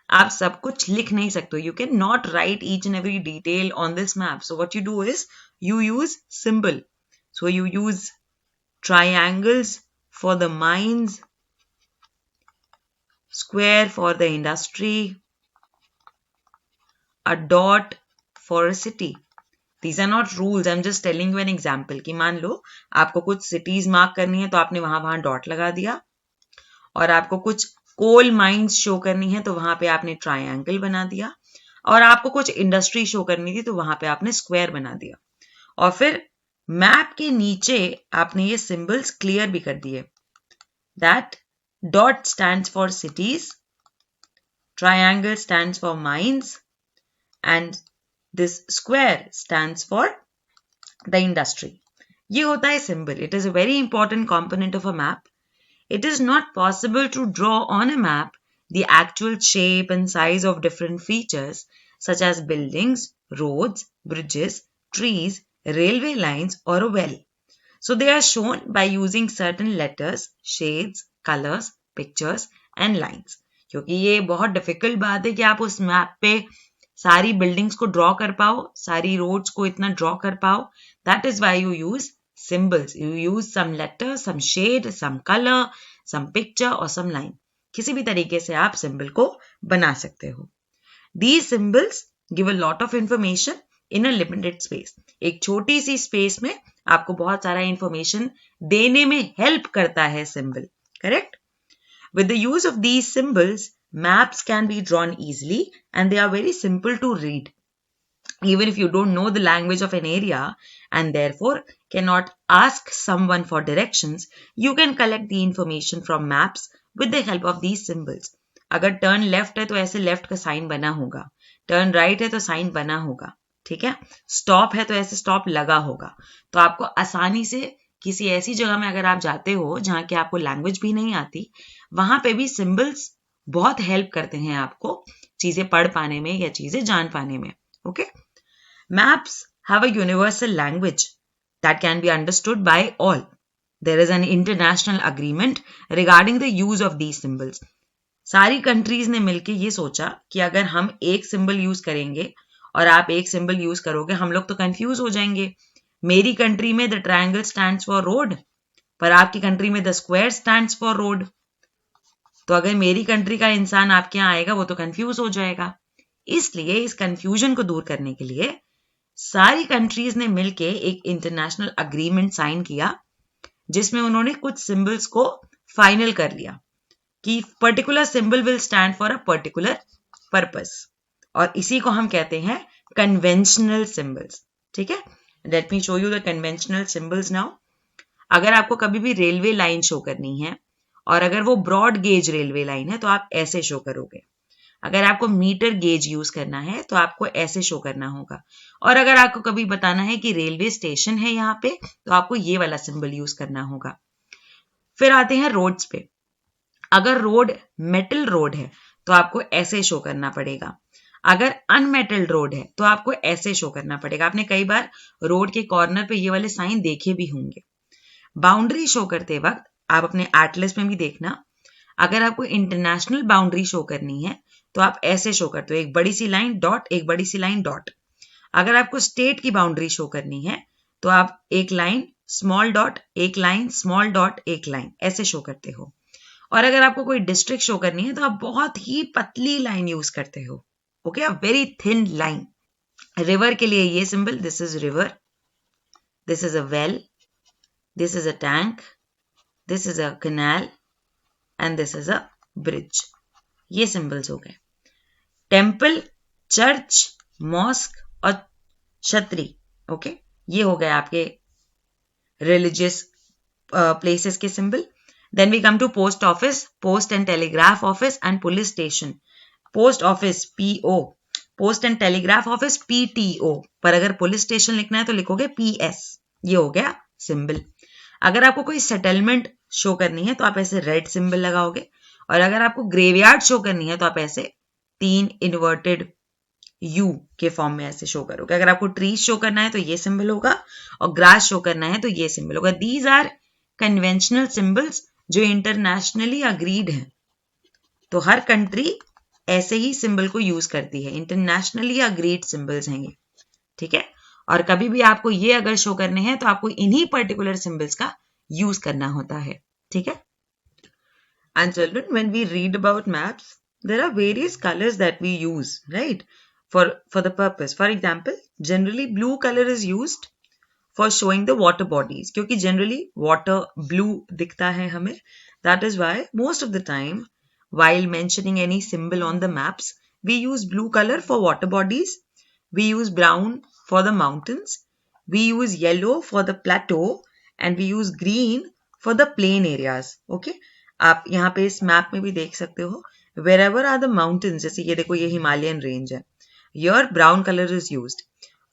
आप सब कुछ लिख नहीं सकते. You can not right each and every detail on this map. So what you do is you use symbol. So you use triangles for the mines, square for the industry, a dot for a city. These are not rules. I'm just telling you an example कि मान लो आपको कुछ cities mark करनी है तो आपने वहां dot लगा दिया, और आपको कुछ coal mines show करनी है तो वहां पे आपने triangle बना दिया, और आपको कुछ industry show करनी थी तो वहां पे आपने square बना दिया. और फिर मैप के नीचे आपने ये सिंबल्स क्लियर भी कर दिए. That dot stands for cities, triangle stands for mines, and this square stands for the industry. ये होता है symbol. It is a very important component of a map. It is not possible to draw on a map the actual shape and size of different features such as buildings, roads, bridges, trees, railway lines, or a well. So they are shown by using certain letters, shades, colors, pictures and lines. क्योंकि ये बहुत डिफिकल्ट बात है कि आप उस मैप पे सारी बिल्डिंग्स को ड्रॉ कर पाओ, सारी रोड्स को इतना ड्रॉ कर पाओ. That is why you use symbols. You use some letter, some shade, some colour, some picture और सम लाइन. किसी भी तरीके से आप सिंबल को बना सकते हो. These symbols give a lot of information in a limited space. एक छोटी सी स्पेस में आपको बहुत सारा इंफॉर्मेशन देने में हेल्प करता है symbol. Correct? With the use of these symbols, maps can be drawn easily and they are very simple to read. Even if you don't know the language of an area and therefore cannot ask someone for directions, you can collect the information from maps with the help of these symbols. अगर टर्न लेफ्ट है तो ऐसे लेफ्ट का साइन बना होगा, टर्न राइट है तो साइन बना होगा, ठीक है. स्टॉप है तो ऐसे स्टॉप लगा होगा. तो आपको आसानी से किसी ऐसी जगह में अगर आप जाते हो जहां की आपको लैंग्वेज भी नहीं आती, वहां पे भी सिंबल्स बहुत हेल्प करते हैं आपको चीजें पढ़ पाने में या चीजें जान पाने में. Okay. Maps have a universal language that can be understood by all. There is an international agreement regarding the use of these symbols. सारी कंट्रीज ने मिलकर ये सोचा कि अगर हम एक सिंबल यूज करेंगे और आप एक सिंबल यूज करोगे, हम लोग तो कंफ्यूज हो जाएंगे. मेरी कंट्री में the triangle stands for road, पर आपकी कंट्री में the square stands for road. तो अगर मेरी कंट्री का इंसान आपके यहाँ आएगा वो तो कंफ्यूज हो जाएगा. इसलिए इस कंफ्यूजन को दूर करने के लिए सारी कंट्रीज ने मिलके एक इंटरनेशनल अग्रीमेंट साइन किया, जिसमें उन्होंने कुछ सिंबल्स को फाइनल कर लिया कि particular symbol will stand for a particular purpose, और इसी को हम कहते हैं कन्वेंशनल सिंबल्स. ठीक है. Let me show you the conventional symbols now. अगर आपको कभी भी रेलवे लाइन शो करनी है और अगर वो ब्रॉड गेज रेलवे लाइन है तो आप ऐसे शो करोगे. अगर आपको मीटर गेज यूज करना है तो आपको ऐसे शो करना होगा. और अगर आपको कभी बताना है कि रेलवे स्टेशन है यहाँ पे तो आपको ये वाला सिंबल यूज करना होगा. फिर आते हैं रोड्स पे. अगर रोड मेटल रोड है तो आपको ऐसे शो करना पड़ेगा. अगर अनमेटल्ड रोड है तो आपको ऐसे शो करना पड़ेगा. आपने कई बार रोड के कॉर्नर पे ये वाले साइन देखे भी होंगे. बाउंड्री शो करते वक्त आप अपने एटलस में भी देखना, अगर आपको इंटरनेशनल बाउंड्री शो करनी है तो आप ऐसे शो करते हो, एक बड़ी सी लाइन डॉट, एक बड़ी सी लाइन डॉट. अगर आपको स्टेट की बाउंड्री शो करनी है तो आप एक लाइन स्मॉल डॉट, एक लाइन स्मॉल डॉट, एक लाइन ऐसे शो करते हो. और अगर आपको कोई डिस्ट्रिक्ट शो करनी है तो आप बहुत ही पतली लाइन यूज करते हो. Okay, a very thin line. River के लिए ये symbol, this is river, this is a well, this is a tank, this is a canal and this is a bridge. ये सिंबल्स हो गए. टेम्पल, चर्च, मॉस्क और छतरी. ओके, ये हो गए आपके रिलीजियस प्लेसेस के symbol. Then we come to post office, post and telegraph office and police station. Post office PO, post and telegraph office PTO. पर अगर पुलिस स्टेशन लिखना है तो लिखोगे PS. ये हो गया सिंबल. अगर आपको कोई सेटलमेंट शो करनी है तो आप ऐसे रेड सिंबल लगाओगे, और अगर आपको ग्रेवयार्ड शो करनी है तो आप ऐसे 3 इन्वर्टेड U के फॉर्म में ऐसे शो करोगे. अगर आपको ट्रीज शो करना है तो ये सिंबल होगा, और ग्रास शो करना है तो ये सिंबल होगा. दीज आर कन्वेंशनल सिंबल्स जो इंटरनेशनली अग्रीड हैं. तो हर कंट्री ऐसे ही सिंबल को यूज करती है, इंटरनेशनली अग्रीड सिंबल्स हैं ये, ठीक है। और कभी भी आपको ये अगर शो करने हैं तो आपको इन्हीं पर्टिकुलर सिंबल्स का यूज करना होता है, ठीक है। And children, when we read about maps, there are various colors that we use, right? For the purpose. For example, generally blue color is used for showing the water bodies. क्योंकि generally water blue दिखता है हमें. That is why most of the time, while mentioning any symbol on the maps, we use blue color for water bodies. We use brown for the mountains. We use yellow for the plateau. And we use green for the plain areas. Okay? आप यहाँ पे इस मैप में भी देख सकते हो, wherever are the mountains, जैसे ये देखो ये हिमालयन रेंज है, here brown color is used.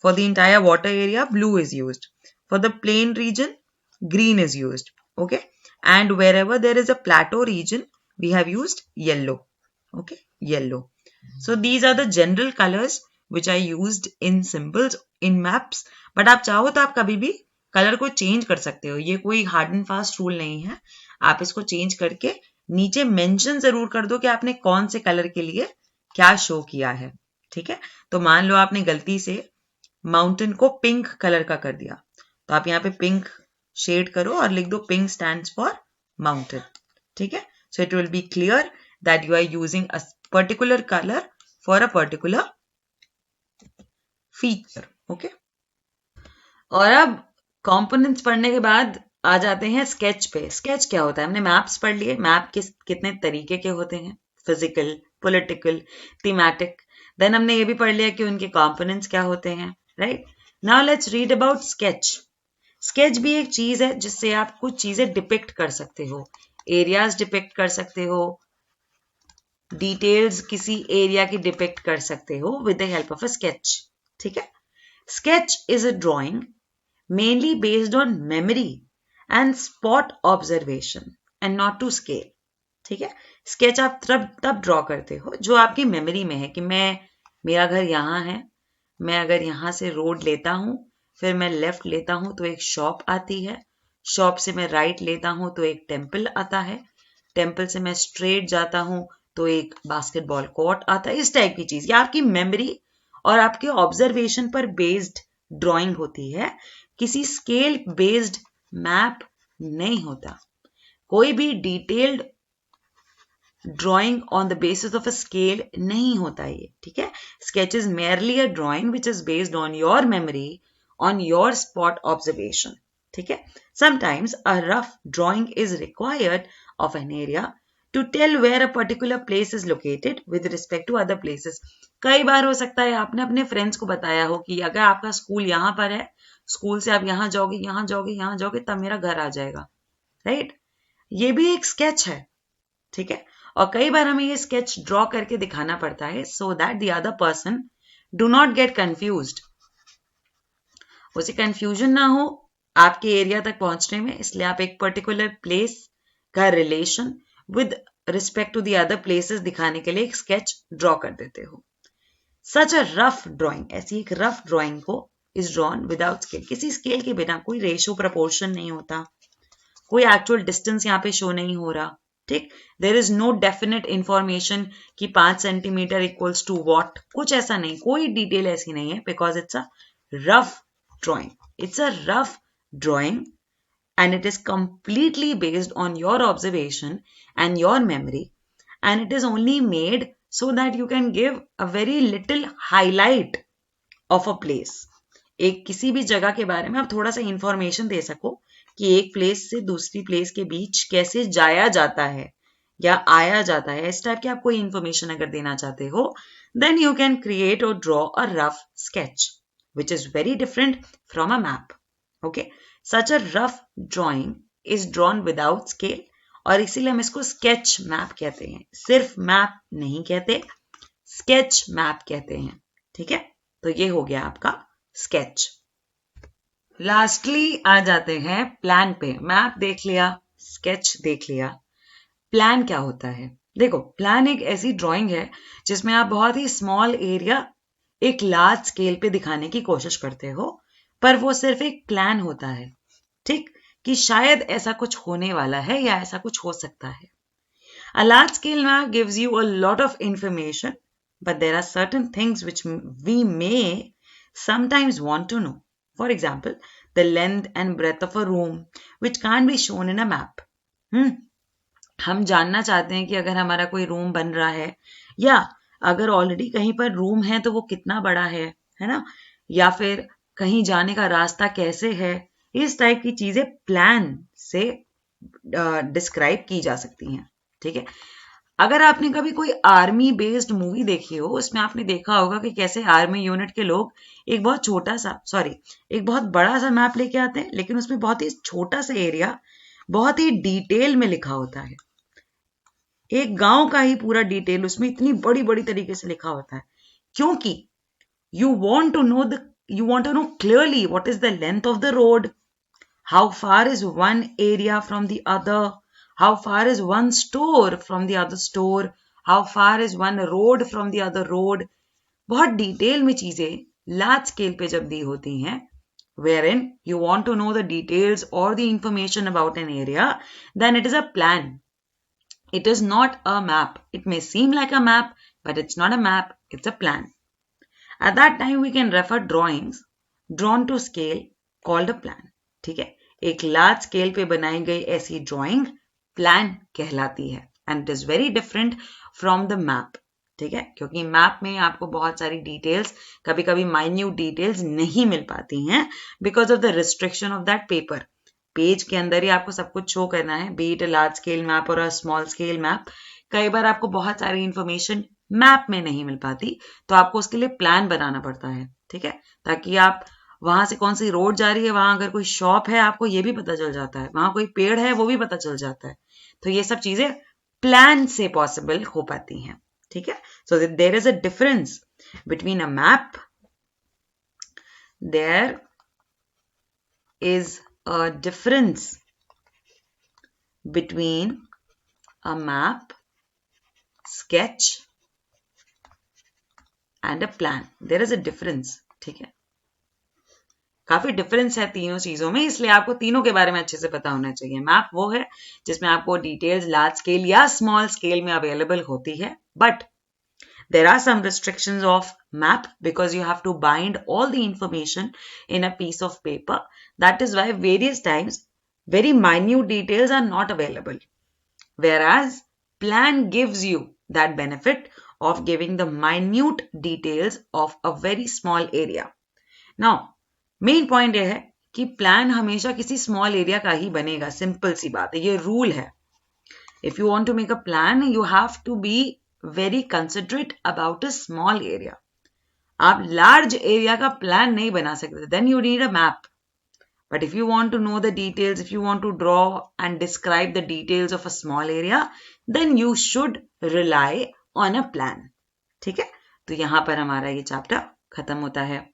For the entire water area, blue is used. For the plain region, green is used. Okay, and wherever there is a plateau region, we have used yellow. Okay, yellow. So these are the general colors which are used in symbols in maps. But आप चाहो तो आप कभी भी कलर को चेंज कर सकते हो, ये कोई हार्ड एंड फास्ट रूल नहीं है. आप इसको चेंज करके नीचे मेंशन जरूर कर दो कि आपने कौन से कलर के लिए क्या शो किया है, ठीक है. तो मान लो आपने गलती से माउंटेन को पिंक कलर का कर दिया, तो आप यहाँ पे पिंक शेड करो और लिख दो पिंक स्टैंड्स फॉर माउंटेन, ठीक है. So it will be clear that you are using a particular colour for a particular feature. Okay, और अब कंपोनेंट्स पढ़ने के बाद आ जाते हैं स्केच पे. स्केच क्या होता है? हमने मैप्स पढ़ लिए. मैप कितने तरीके के होते हैं, फिजिकल, पॉलिटिकल, थीमेटिक. देन हमने ये भी पढ़ लिया कि उनके कंपोनेंट्स क्या होते हैं, right. Now let's read about sketch. Sketch भी एक चीज है जिससे आप कुछ चीजें डिपिक्ट कर सकते हो, एरियाज डिपिक्ट कर सकते हो, डिटेल्स किसी एरिया की डिपिक्ट कर सकते हो with the help of a sketch, ठीक है. Sketch is a drawing mainly based on memory and spot observation and not to scale, ठीक है. स्केच आप तब ड्रॉ करते हो जो आपकी मेमोरी में है कि मेरा घर यहाँ है, मैं अगर यहाँ से रोड लेता हूँ, फिर मैं लेफ्ट लेता हूँ तो एक शॉप आती है, शॉप से मैं राइट लेता हूँ तो एक टेम्पल आता है, टेम्पल से मैं स्ट्रेट जाता हूँ तो एक बास्केटबॉल कोर्ट आता है. इस टाइप की चीज, ये आपकी मेमोरी और आपके ऑब्जर्वेशन पर बेस्ड ड्राइंग होती है. किसी स्केल बेस्ड मैप नहीं होता. कोई भी detailed drawing on the basis of a scale नहीं होता ये, ठीक है. Sketch is merely a drawing which is based on your memory, on your spot observation, ठीक है. Sometimes a rough drawing is required of an area to tell where a particular place is located with respect to other places. कई बार हो सकता है आपने अपने फ्रेंड्स को बताया हो कि अगर आपका स्कूल यहाँ पर है, स्कूल से आप यहाँ जाओगे, यहाँ जाओगे, यहाँ जाओगे, तब मेरा घर आ जाएगा, राइट. ये भी एक स्केच है, ठीक है. और कई बार हमें ये स्केच ड्रॉ करके दिखाना पड़ता है so that the other person do not gate confused. उसे कंफ्यूजन ना हो आपके एरिया तक पहुंचने में, इसलिए आप एक पर्टिकुलर प्लेस का relation with respect to the other places दिखाने के लिए एक स्केच ड्रॉ कर देते हो. सच अ रफ ड्राइंग, ऐसी एक रफ ड्राइंग को इज ड्रॉन विदाउट स्केल. किसी स्केल के बिना, कोई रेशो प्रपोर्शन नहीं होता, कोई एक्चुअल डिस्टेंस यहाँ पे शो नहीं हो रहा, ठीक. There is no definite information कि 5 सेंटीमीटर इक्वल्स टू वॉट, कुछ ऐसा नहीं, कोई डिटेल ऐसी नहीं है, because it's a rough drawing. It's a rough drawing and it is completely based on your observation and your memory, and it is only made so that you can give a very little highlight of a place. एक किसी भी जगह के बारे में आप थोड़ा सा इंफॉर्मेशन दे सको कि एक प्लेस से दूसरी प्लेस के बीच कैसे जाया जाता है या आया जाता है, इस टाइप की आप कोई इंफॉर्मेशन अगर देना चाहते हो, then you can create or draw a rough sketch which is very different from a map. Okay, such a rough drawing is drawn without scale, और इसीलिए हम इसको स्केच मैप कहते हैं. सिर्फ मैप नहीं कहते, स्केच मैप कहते हैं, ठीक है. तो ये हो गया आपका स्केच. लास्टली आ जाते हैं प्लान पे. मैप देख लिया, स्केच देख लिया, प्लान क्या होता है? देखो, प्लान एक ऐसी ड्राइंग है जिसमें आप बहुत ही स्मॉल एरिया एक लार्ज स्केल पे दिखाने की कोशिश करते हो, पर वो सिर्फ एक प्लान होता है, ठीक, कि शायद ऐसा कुछ होने वाला है या ऐसा कुछ हो सकता है. A large scale map gives you a lot of information, but there are certain things which we may sometimes want to know. For example, the length and breadth of a room, which can't be shown in a map. हम जानना चाहते हैं कि अगर हमारा कोई रूम बन रहा है या अगर ऑलरेडी कहीं पर रूम है तो वो कितना बड़ा है ना, या फिर कहीं जाने का रास्ता कैसे है, इस टाइप की चीजें प्लान से डिस्क्राइब की जा सकती हैं. ठीक है. अगर आपने कभी कोई आर्मी बेस्ड मूवी देखी हो, उसमें आपने देखा होगा कि कैसे आर्मी यूनिट के लोग एक बहुत बड़ा सा मैप लेके आते हैं, लेकिन उसमें बहुत ही छोटा सा एरिया बहुत ही डिटेल में लिखा होता है. एक गांव का ही पूरा डिटेल उसमें इतनी बड़ी बड़ी तरीके से लिखा होता है, क्योंकि you want to know clearly what is the length of the road, how far is one area from the other, how far is one store from the other store, how far is one road from the other road. बहुत डिटेल में चीजें लार्ज स्केल पे जब दी होती हैं, wherein you want to know the details or the information about an area, then it is a plan. It is not a map. It may seem like a map, but it's not a map, it's a plan. At that time we can refer drawings drawn to scale called a plan. ठीक है. एक लार्ज स्केल पे बनाई गई ऐसी ड्राइंग प्लान कहलाती है, and it is very different from the map. ठीक है, क्योंकि मैप में आपको बहुत सारी डिटेल्स, कभी कभी माइन्यूट डिटेल्स नहीं मिल पाती हैं because of the restriction of that paper. Page के अंदर ही आपको सब कुछ शो करना है, B it a large scale map और अ स्मॉल स्केल मैप. कई बार आपको बहुत सारी इंफॉर्मेशन मैप में नहीं मिल पाती, तो आपको उसके लिए प्लान बनाना पड़ता है. ठीक है, ताकि आप वहां से कौन सी रोड जा रही है, वहां अगर कोई शॉप है आपको ये भी पता चल जाता है, वहां कोई पेड़ है वो भी पता चल जाता है. तो ये सब चीजें प्लान से पॉसिबल हो पाती हैं. ठीक है, so there is a difference between a map, there is a difference between a map, sketch and a plan. There is a difference. ठीक है, काफी डिफरेंस है तीनों चीजों में, इसलिए आपको तीनों के बारे में अच्छे से पता होना चाहिए. मैप वो है जिसमें आपको डिटेल्स लार्ज स्केल या स्मॉल स्केल में अवेलेबल होती है, but there are some restrictions of map because you have to bind all the information in a piece of paper. That is why various times very minute details are not available, whereas plan gives you that benefit of giving the minute details of a very small area. Now main point यह है कि plan हमेशा किसी small area का ही बनेगा. सिंपल सी बात है, ये रूल है. If you want to make a plan, you have to be very considerate about a small area. आप large area का plan नहीं बना सकते, then you need a map. But if you want to know the details, if you want to draw and describe the details of a small area, then you should rely on a plan. ठीक है, तो यहां पर हमारा ये चैप्टर खत्म होता है.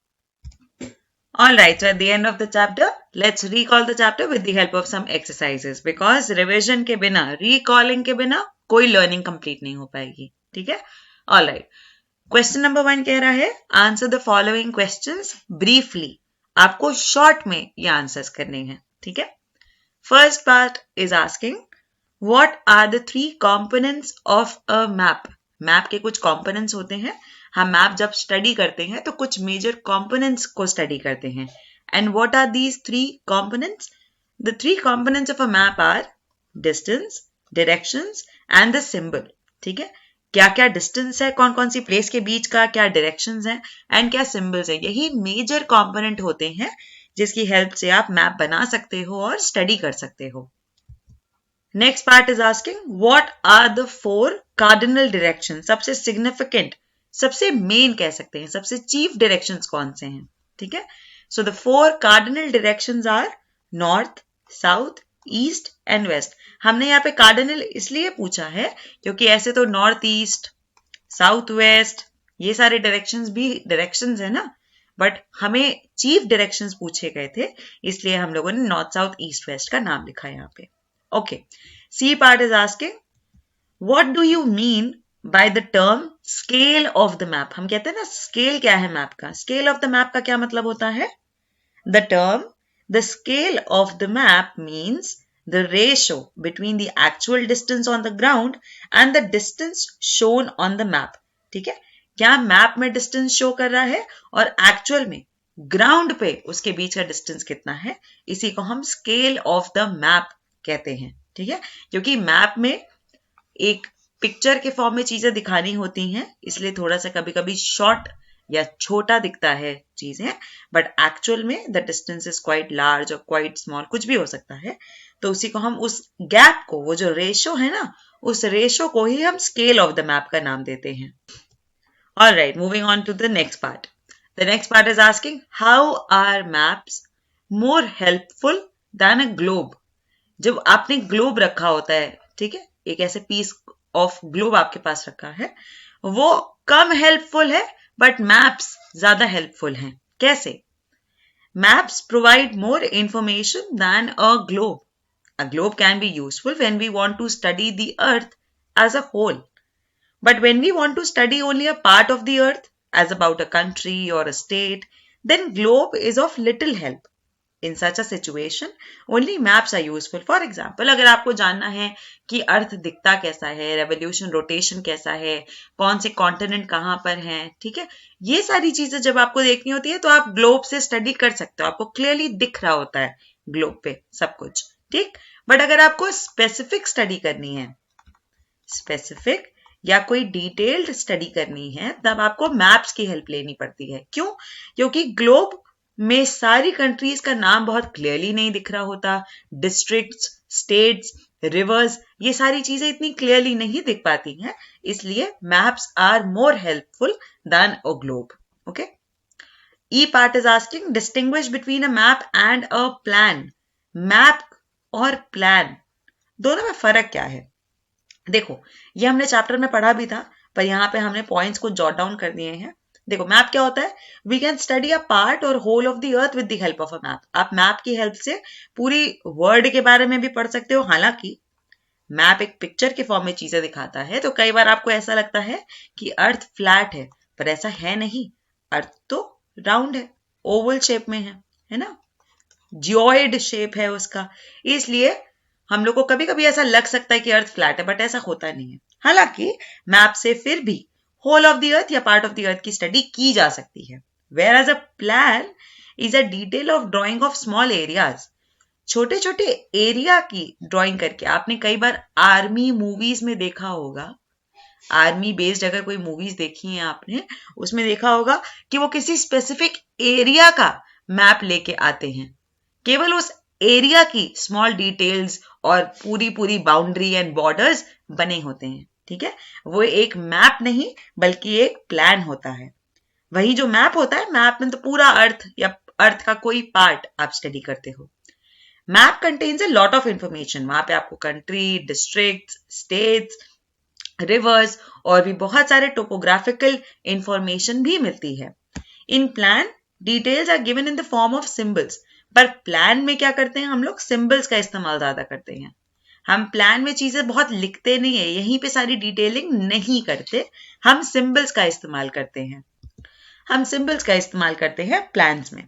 Alright, so at the end of the chapter, let's recall the chapter with the help of some exercises, because revision के बिना, recalling के बिना कोई learning complete नहीं हो पाएगी. ठीक है, Alright. Question number 1 कह रहा है, answer the following questions briefly. आपको short में ये answers करने हैं. ठीक है, first part is asking, what are the 3 components of a map? Map के कुछ components होते हैं. हम मैप जब स्टडी करते हैं तो कुछ मेजर कंपोनेंट्स को स्टडी करते हैं. And what are these 3 components? The 3 components of a map are distance, directions and the symbol. ठीक है, क्या क्या डिस्टेंस है, कौन कौन सी प्लेस के बीच का, क्या डायरेक्शंस हैं एंड क्या सिंबल्स है. यही मेजर कंपोनेंट होते हैं जिसकी हेल्प से आप मैप बना सकते हो और स्टडी कर सकते हो. Next part is asking, what are the 4 cardinal direction? सबसे सिग्निफिकेंट, सबसे मेन कह सकते हैं, सबसे चीफ डायरेक्शंस कौन से हैं. ठीक है, so the 4 cardinal directions are north, south, east and west. हमने यहाँ पे कार्डिनल इसलिए पूछा है क्योंकि ऐसे तो नॉर्थ ईस्ट, साउथ वेस्ट ये सारे डायरेक्शंस भी डायरेक्शंस है ना, बट हमें चीफ डायरेक्शंस पूछे गए थे, इसलिए हम लोगों ने नॉर्थ, साउथ, ईस्ट, वेस्ट का नाम लिखा है यहाँ पे. Okay, C part is asking, what do you mean by the term scale of the map? हम कहते हैं ना स्केल क्या है मैप का. स्केल ऑफ द मैप का क्या मतलब होता है? The term the scale of the map means the ratio between the actual distance on the ground and the distance shown on the map. ठीक है, क्या मैप में डिस्टेंस शो कर रहा है और एक्चुअल में ग्राउंड पे उसके बीच का डिस्टेंस कितना है, इसी को हम स्केल ऑफ द मैप कहते हैं. ठीक है, क्योंकि मैप में एक पिक्चर के फॉर्म में चीजें दिखानी होती हैं, इसलिए थोड़ा सा कभी कभी शॉर्ट या छोटा दिखता है चीजें, बट एक्चुअल में the distance is quite large और क्वाइट स्मॉल, कुछ भी हो सकता है. तो उसी को हम उस गैप को, वो जो रेशो है ना, उस रेशो को ही हम स्केल ऑफ द मैप का नाम देते हैं. Alright, moving on to the next part. The next part is asking, how are maps more helpful than a globe? जब आपने ग्लोब रखा होता है, ठीक है, एक ऐसे पीस ऑफ ग्लोब आपके पास रखा है, वो कम हेल्पफुल है, बट मैप्स ज्यादा हेल्पफुल हैं. कैसे? Maps provide more information than a globe. A globe can be useful when we want to study the earth as a whole. But when we want to study only a part of the earth, as about a country or a state, then globe is of little help. In such a situation, only maps are useful. For example, अगर आपको जानना है कि अर्थ दिखता कैसा है, रेवोल्यूशन रोटेशन कैसा है, कौन से कॉन्टिनेंट कहाँ पर हैं, ठीक है, ये सारी चीजें जब आपको देखनी होती है तो आप ग्लोब से स्टडी कर सकते हो. आपको क्लियरली दिख रहा होता है ग्लोब पे सब कुछ, ठीक. बट अगर आपको स्पेसिफिक स्टडी करनी है, स्पेसिफिक या कोई डिटेल्ड स्टडी करनी है, तब आपको मैप्स की हेल्प लेनी पड़ती है. क्यों? क्योंकि ग्लोब में सारी कंट्रीज का नाम बहुत क्लियरली नहीं दिख रहा होता. डिस्ट्रिक्ट्स, स्टेट्स, रिवर्स, ये सारी चीजें इतनी क्लियरली नहीं दिख पाती हैं, इसलिए maps are more helpful than a globe. Okay. E part is asking, distinguish between a map and a plan. Map और प्लान दोनों में फर्क क्या है? देखो, ये हमने चैप्टर में पढ़ा भी था, पर यहाँ पे हमने पॉइंट्स को जॉट डाउन कर दिए हैं. देखो, मैप क्या होता है? We can study a part और whole of the earth with the help of a map. आप मैप की हेल्प से पूरी वर्ल्ड के बारे में भी पढ़ सकते हो. हालांकि मैप एक पिक्चर के फॉर्म में चीजें दिखाता है, तो कई बार आपको ऐसा लगता है कि अर्थ फ्लैट है, पर ऐसा है नहीं. अर्थ तो राउंड है, ओवल शेप में है ना, जियोइड शेप है उसका, इसलिए हम लोग को कभी कभी ऐसा लग सकता है कि अर्थ फ्लैट है, बट ऐसा होता नहीं है. हालांकि मैप से फिर भी होल ऑफ द अर्थ या पार्ट ऑफ द अर्थ की स्टडी की जा सकती है. Whereas a plan is a detail of drawing of small areas. छोटे छोटे एरिया की ड्रॉइंग करके, आपने कई बार आर्मी मूवीज में देखा होगा, आर्मी बेस्ड अगर कोई मूवीज देखी है आपने, उसमें देखा होगा कि वो किसी स्पेसिफिक एरिया का मैप लेके आते हैं. केवल उस एरिया की स्मॉल डिटेल्स और पूरी पूरी बाउंड्री एंड बॉर्डर्स बने होते हैं. ठीक है, वो एक मैप नहीं बल्कि एक प्लान होता है. वही जो मैप होता है, मैप में तो पूरा अर्थ या अर्थ का कोई पार्ट आप स्टडी करते हो. Map contains a lot of information. वहां पे आपको कंट्री, डिस्ट्रिक्ट, स्टेट्स, रिवर्स और भी बहुत सारे टोपोग्राफिकल इंफॉर्मेशन भी मिलती है. In plan details are given in the form of symbols. पर प्लान में क्या करते हैं हम लोग? सिंबल्स का इस्तेमाल ज्यादा करते हैं. हम प्लान में चीजें बहुत लिखते नहीं है, यहीं पे सारी डिटेलिंग नहीं करते, हम सिंबल्स का इस्तेमाल करते हैं. हम सिंबल्स का इस्तेमाल करते हैं प्लान्स में.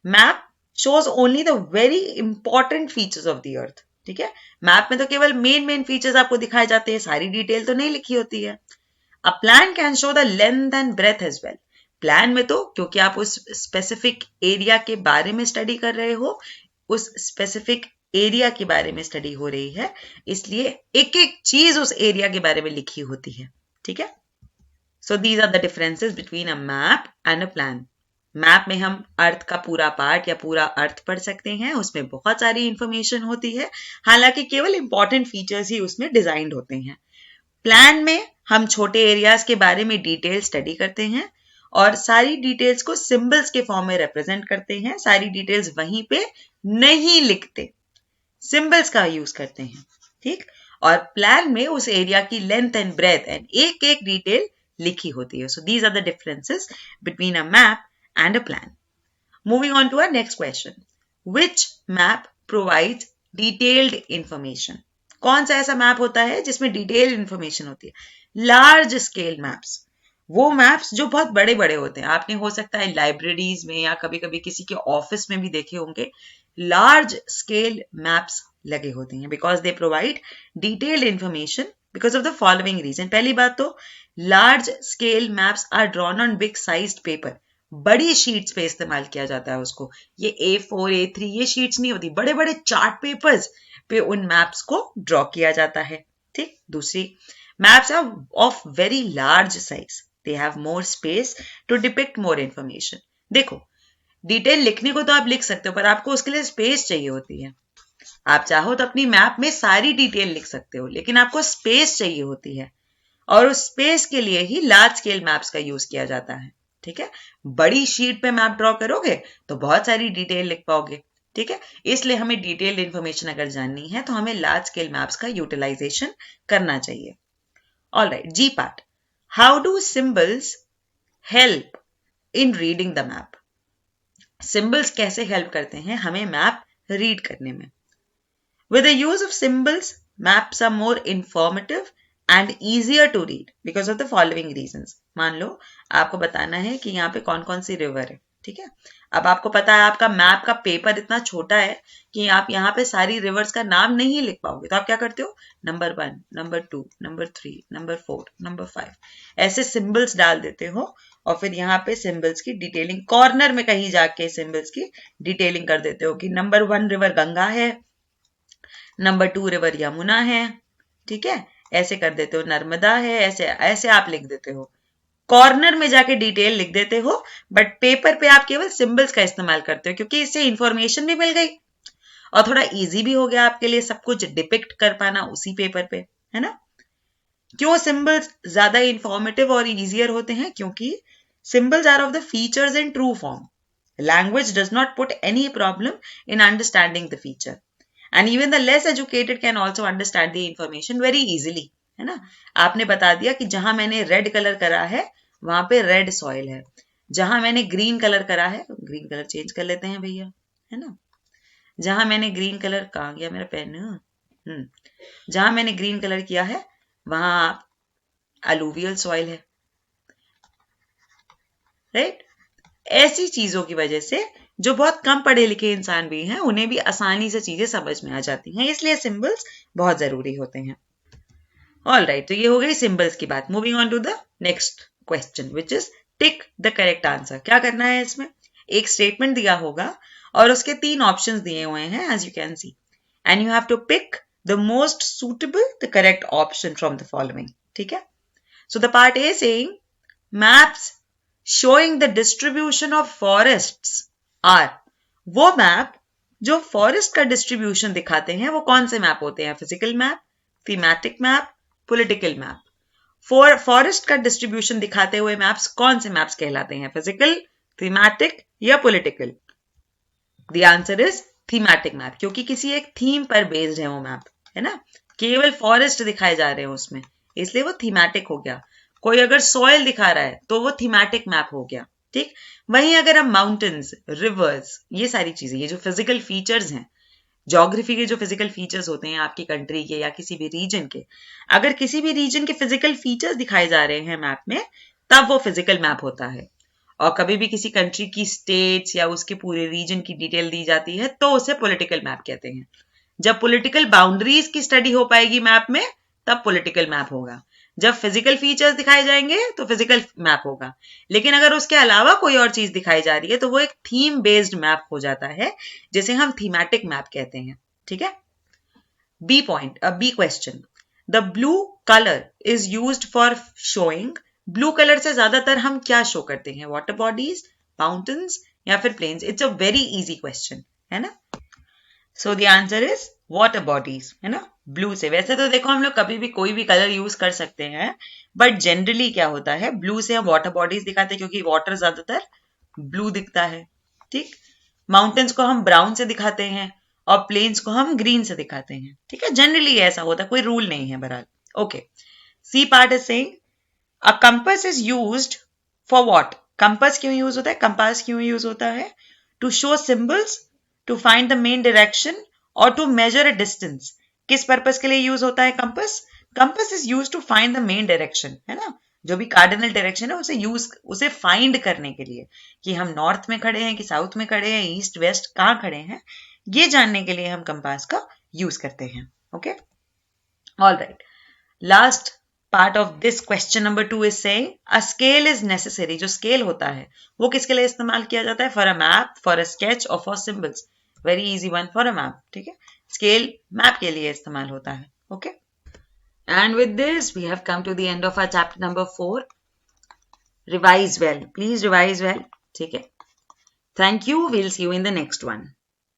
Map shows only the very important features of the अर्थ. ठीक है, मैप में तो केवल मेन फीचर्स आपको दिखाए जाते हैं, सारी डिटेल तो नहीं लिखी होती है. A plan can show the length and breadth as well. Plan में तो क्योंकि आप उस स्पेसिफिक एरिया के बारे में स्टडी कर रहे हो, उस स्पेसिफिक एरिया के बारे में स्टडी हो रही है, इसलिए एक एक चीज उस एरिया के बारे में लिखी होती है. ठीक है, so these are the differences between a map and a plan. Map में हम अर्थ का पूरा पार्ट या पूरा अर्थ पढ़ सकते हैं, उसमें बहुत सारी इंफॉर्मेशन होती है, हालांकि केवल इंपॉर्टेंट फीचर्स ही उसमें डिजाइंड होते हैं. प्लान में हम छोटे एरियाज के बारे में डिटेल स्टडी करते हैं और सारी डिटेल्स को सिंबल्स के फॉर्म में रिप्रेजेंट करते हैं. सारी डिटेल्स वहीं पे नहीं लिखते, सिंबल्स का यूज करते हैं. ठीक, और प्लान में उस एरिया की लेंथ एंड ब्रेथ एंड एक एक डिटेल लिखी होती है. So these are the differences between a map and a plan. Moving on to our next question, which map provides detailed information. कौन सा ऐसा मैप होता है जिसमें डिटेल्ड इंफॉर्मेशन होती है? लार्ज स्केल मैप्स, वो मैप्स जो बहुत बड़े बड़े होते हैं. आपने हो सकता है लाइब्रेरीज में या कभी कभी किसी के ऑफिस में भी देखे होंगे. लार्ज स्केल मैप्स लगे होते हैं because they provide detailed information because of the following reason. पहली बात तो large scale maps are drawn on big sized paper, बड़ी शीट्स पे इस्तेमाल किया जाता है उसको। ये A4 A3 ये शीट्स नहीं होती, बड़े बड़े चार्ट पेपर्स पे उन मैप्स को ड्रॉ किया जाता है। ठीक, दूसरी, maps are of very large size, they have more space to depict more information. देखो, डिटेल लिखने को तो आप लिख सकते हो, पर आपको उसके लिए स्पेस चाहिए होती है। आप चाहो तो अपनी मैप में सारी डिटेल लिख सकते हो, लेकिन आपको स्पेस चाहिए होती है, और उस स्पेस के लिए ही लार्ज स्केल मैप्स का यूज किया जाता है। ठीक है, बड़ी शीट पे मैप ड्रॉ करोगे तो बहुत सारी डिटेल लिख पाओगे। ठीक है, इसलिए हमें डिटेल्ड इंफॉर्मेशन अगर जाननी है तो हमें लार्ज स्केल मैप्स का यूटिलाइजेशन करना चाहिए। Alright, G part, how do symbols help in reading the map? Symbols कैसे हेल्प करते हैं हमें मैप रीड करने में? With the use of symbols, maps are more informative and easier to read because of the following reasons. मान लो आपको बताना है कि यहाँ पे कौन कौन सी रिवर है, ठीक है। अब आपको पता है आपका मैप का पेपर इतना छोटा है कि आप यहाँ पे सारी रिवर्स का नाम नहीं लिख पाओगे, तो आप क्या करते हो, number 1, number 2, number 3, number 4, number 5 ऐसे सिंबल्स डाल देते हो, और फिर यहाँ पे सिंबल्स की डिटेलिंग कॉर्नर में कहीं जाके सिंबल्स की डिटेलिंग कर देते हो कि नंबर 1 रिवर गंगा है, नंबर 2 रिवर यमुना है, ठीक है, ऐसे कर देते हो, नर्मदा है, ऐसे ऐसे आप लिख देते हो, कॉर्नर में जाके डिटेल लिख देते हो, बट पेपर पे आप केवल सिंबल्स का इस्तेमाल करते हो क्योंकि इससे इंफॉर्मेशन भी मिल गई और थोड़ा इजी भी हो गया आपके लिए सब कुछ डिपिक्ट कर पाना उसी पेपर पे, है ना। क्यों सिंबल्स ज्यादा इंफॉर्मेटिव और इजियर होते हैं? क्योंकि symbols are of the features in true form. Language does not put any problem in understanding the feature, and even the less educated can also understand the information very easily, है ना। आपने बता दिया कि जहां मैंने रेड कलर करा है वहां पे रेड सॉइल है, जहां मैंने ग्रीन कलर करा है, ग्रीन कलर चेंज कर लेते हैं भैया, है ना, जहां मैंने ग्रीन कलर, कहाँ गया मेरा पेन, जहां मैंने ग्रीन कलर किया है वहां अलूवियल सॉइल है, राइट। ऐसी चीजों की वजह से जो बहुत कम पढ़े लिखे इंसान भी हैं उन्हें भी आसानी से चीजें समझ में आ जाती हैं, इसलिए सिंबल्स बहुत जरूरी होते हैं। ऑलराइट, तो ये हो गई सिंबल्स की बात। Moving on to the next question which is tick the correct answer. क्या करना है इसमें, एक स्टेटमेंट दिया होगा और उसके 3 ऑप्शंस दिए हुए हैं as you can see, and you have to pick the most suitable the correct option from the following. ठीक है, so the part A saying maps showing the distribution of forests are, वो मैप जो फॉरेस्ट का डिस्ट्रीब्यूशन दिखाते हैं वो कौन से मैप होते हैं? Physical map, thematic map, political map. Forest का डिस्ट्रीब्यूशन दिखाते हुए मैप्स कौन से मैप्स कहलाते हैं? फिजिकल, थीमेटिक या political? The answer is thematic map, क्योंकि किसी एक थीम पर बेस्ड है वो मैप, है ना, केवल फॉरेस्ट दिखाए जा रहे हैं उसमें, इसलिए वो थीमेटिक हो गया। कोई अगर सॉइल दिखा रहा है तो वो थीमेटिक मैप हो गया, ठीक। वहीं अगर हम माउंटेन्स, रिवर्स, ये सारी चीजें, ये जो फिजिकल फीचर्स हैं, ज्योग्राफी के जो फिजिकल फीचर्स होते हैं आपकी कंट्री के या किसी भी रीजन के, अगर किसी भी रीजन के फिजिकल फीचर्स दिखाए जा रहे हैं मैप में, तब वो फिजिकल मैप होता है। और कभी भी किसी कंट्री की स्टेट्स या उसके पूरे रीजन की डिटेल दी जाती है तो उसे पॉलिटिकल मैप कहते हैं। जब पॉलिटिकल बाउंड्रीज की स्टडी हो पाएगी मैप में तब पॉलिटिकल मैप होगा, जब फिजिकल फीचर्स दिखाए जाएंगे तो फिजिकल मैप होगा, लेकिन अगर उसके अलावा कोई और चीज दिखाई जा रही है तो वो एक थीम बेस्ड मैप हो जाता है जिसे हम थीमेटिक मैप कहते हैं, ठीक है। B point, B question, the blue colour is used for showing, blue colour से ज्यादातर हम क्या शो करते हैं? वाटर बॉडीज, माउंटेन्स या फिर plains? It's a very easy question, है ना। So the answer is water bodies, है ना, ब्लू से। वैसे तो देखो हम लोग कभी भी कोई भी कलर यूज कर सकते हैं, बट जनरली क्या होता है, ब्लू से हम वाटर बॉडीज दिखाते हैं क्योंकि वाटर ज्यादातर ब्लू दिखता है, ठीक। माउंटेन्स को हम ब्राउन से दिखाते हैं और प्लेन्स को हम ग्रीन से दिखाते हैं, ठीक है, जनरली ऐसा होता है, कोई रूल नहीं है बहरहाल। Okay, C part is saying a compass is used for what? Compass क्यों यूज होता है? कंपास क्यों यूज होता है? To show symbols, to find the main direction और टू मेजर अ डिस्टेंस। किस पर्पस के लिए यूज होता है compass? Compass is use to find the main direction, है ना, जो भी कार्डिनल डायरेक्शन है उसे फाइंड करने के लिए कि हम नॉर्थ में खड़े हैं कि साउथ में खड़े हैं, ईस्ट वेस्ट कहाँ खड़े हैं, ये जानने के लिए हम कंपास का यूज करते हैं. Okay, all right. Last part of this question number 2 is saying a scale is necessary. जो स्केल होता है वो किसके लिए इस्तेमाल किया जाता है? For a map, for a sketch और for symbols. Very easy one, for a map. ठीक है, स्केल मैप के लिए इस्तेमाल होता है. Okay, and with this we have come to the end of our chapter number 4. Revise well, please revise well. ठीक है, thank you, we'll see you in the next one.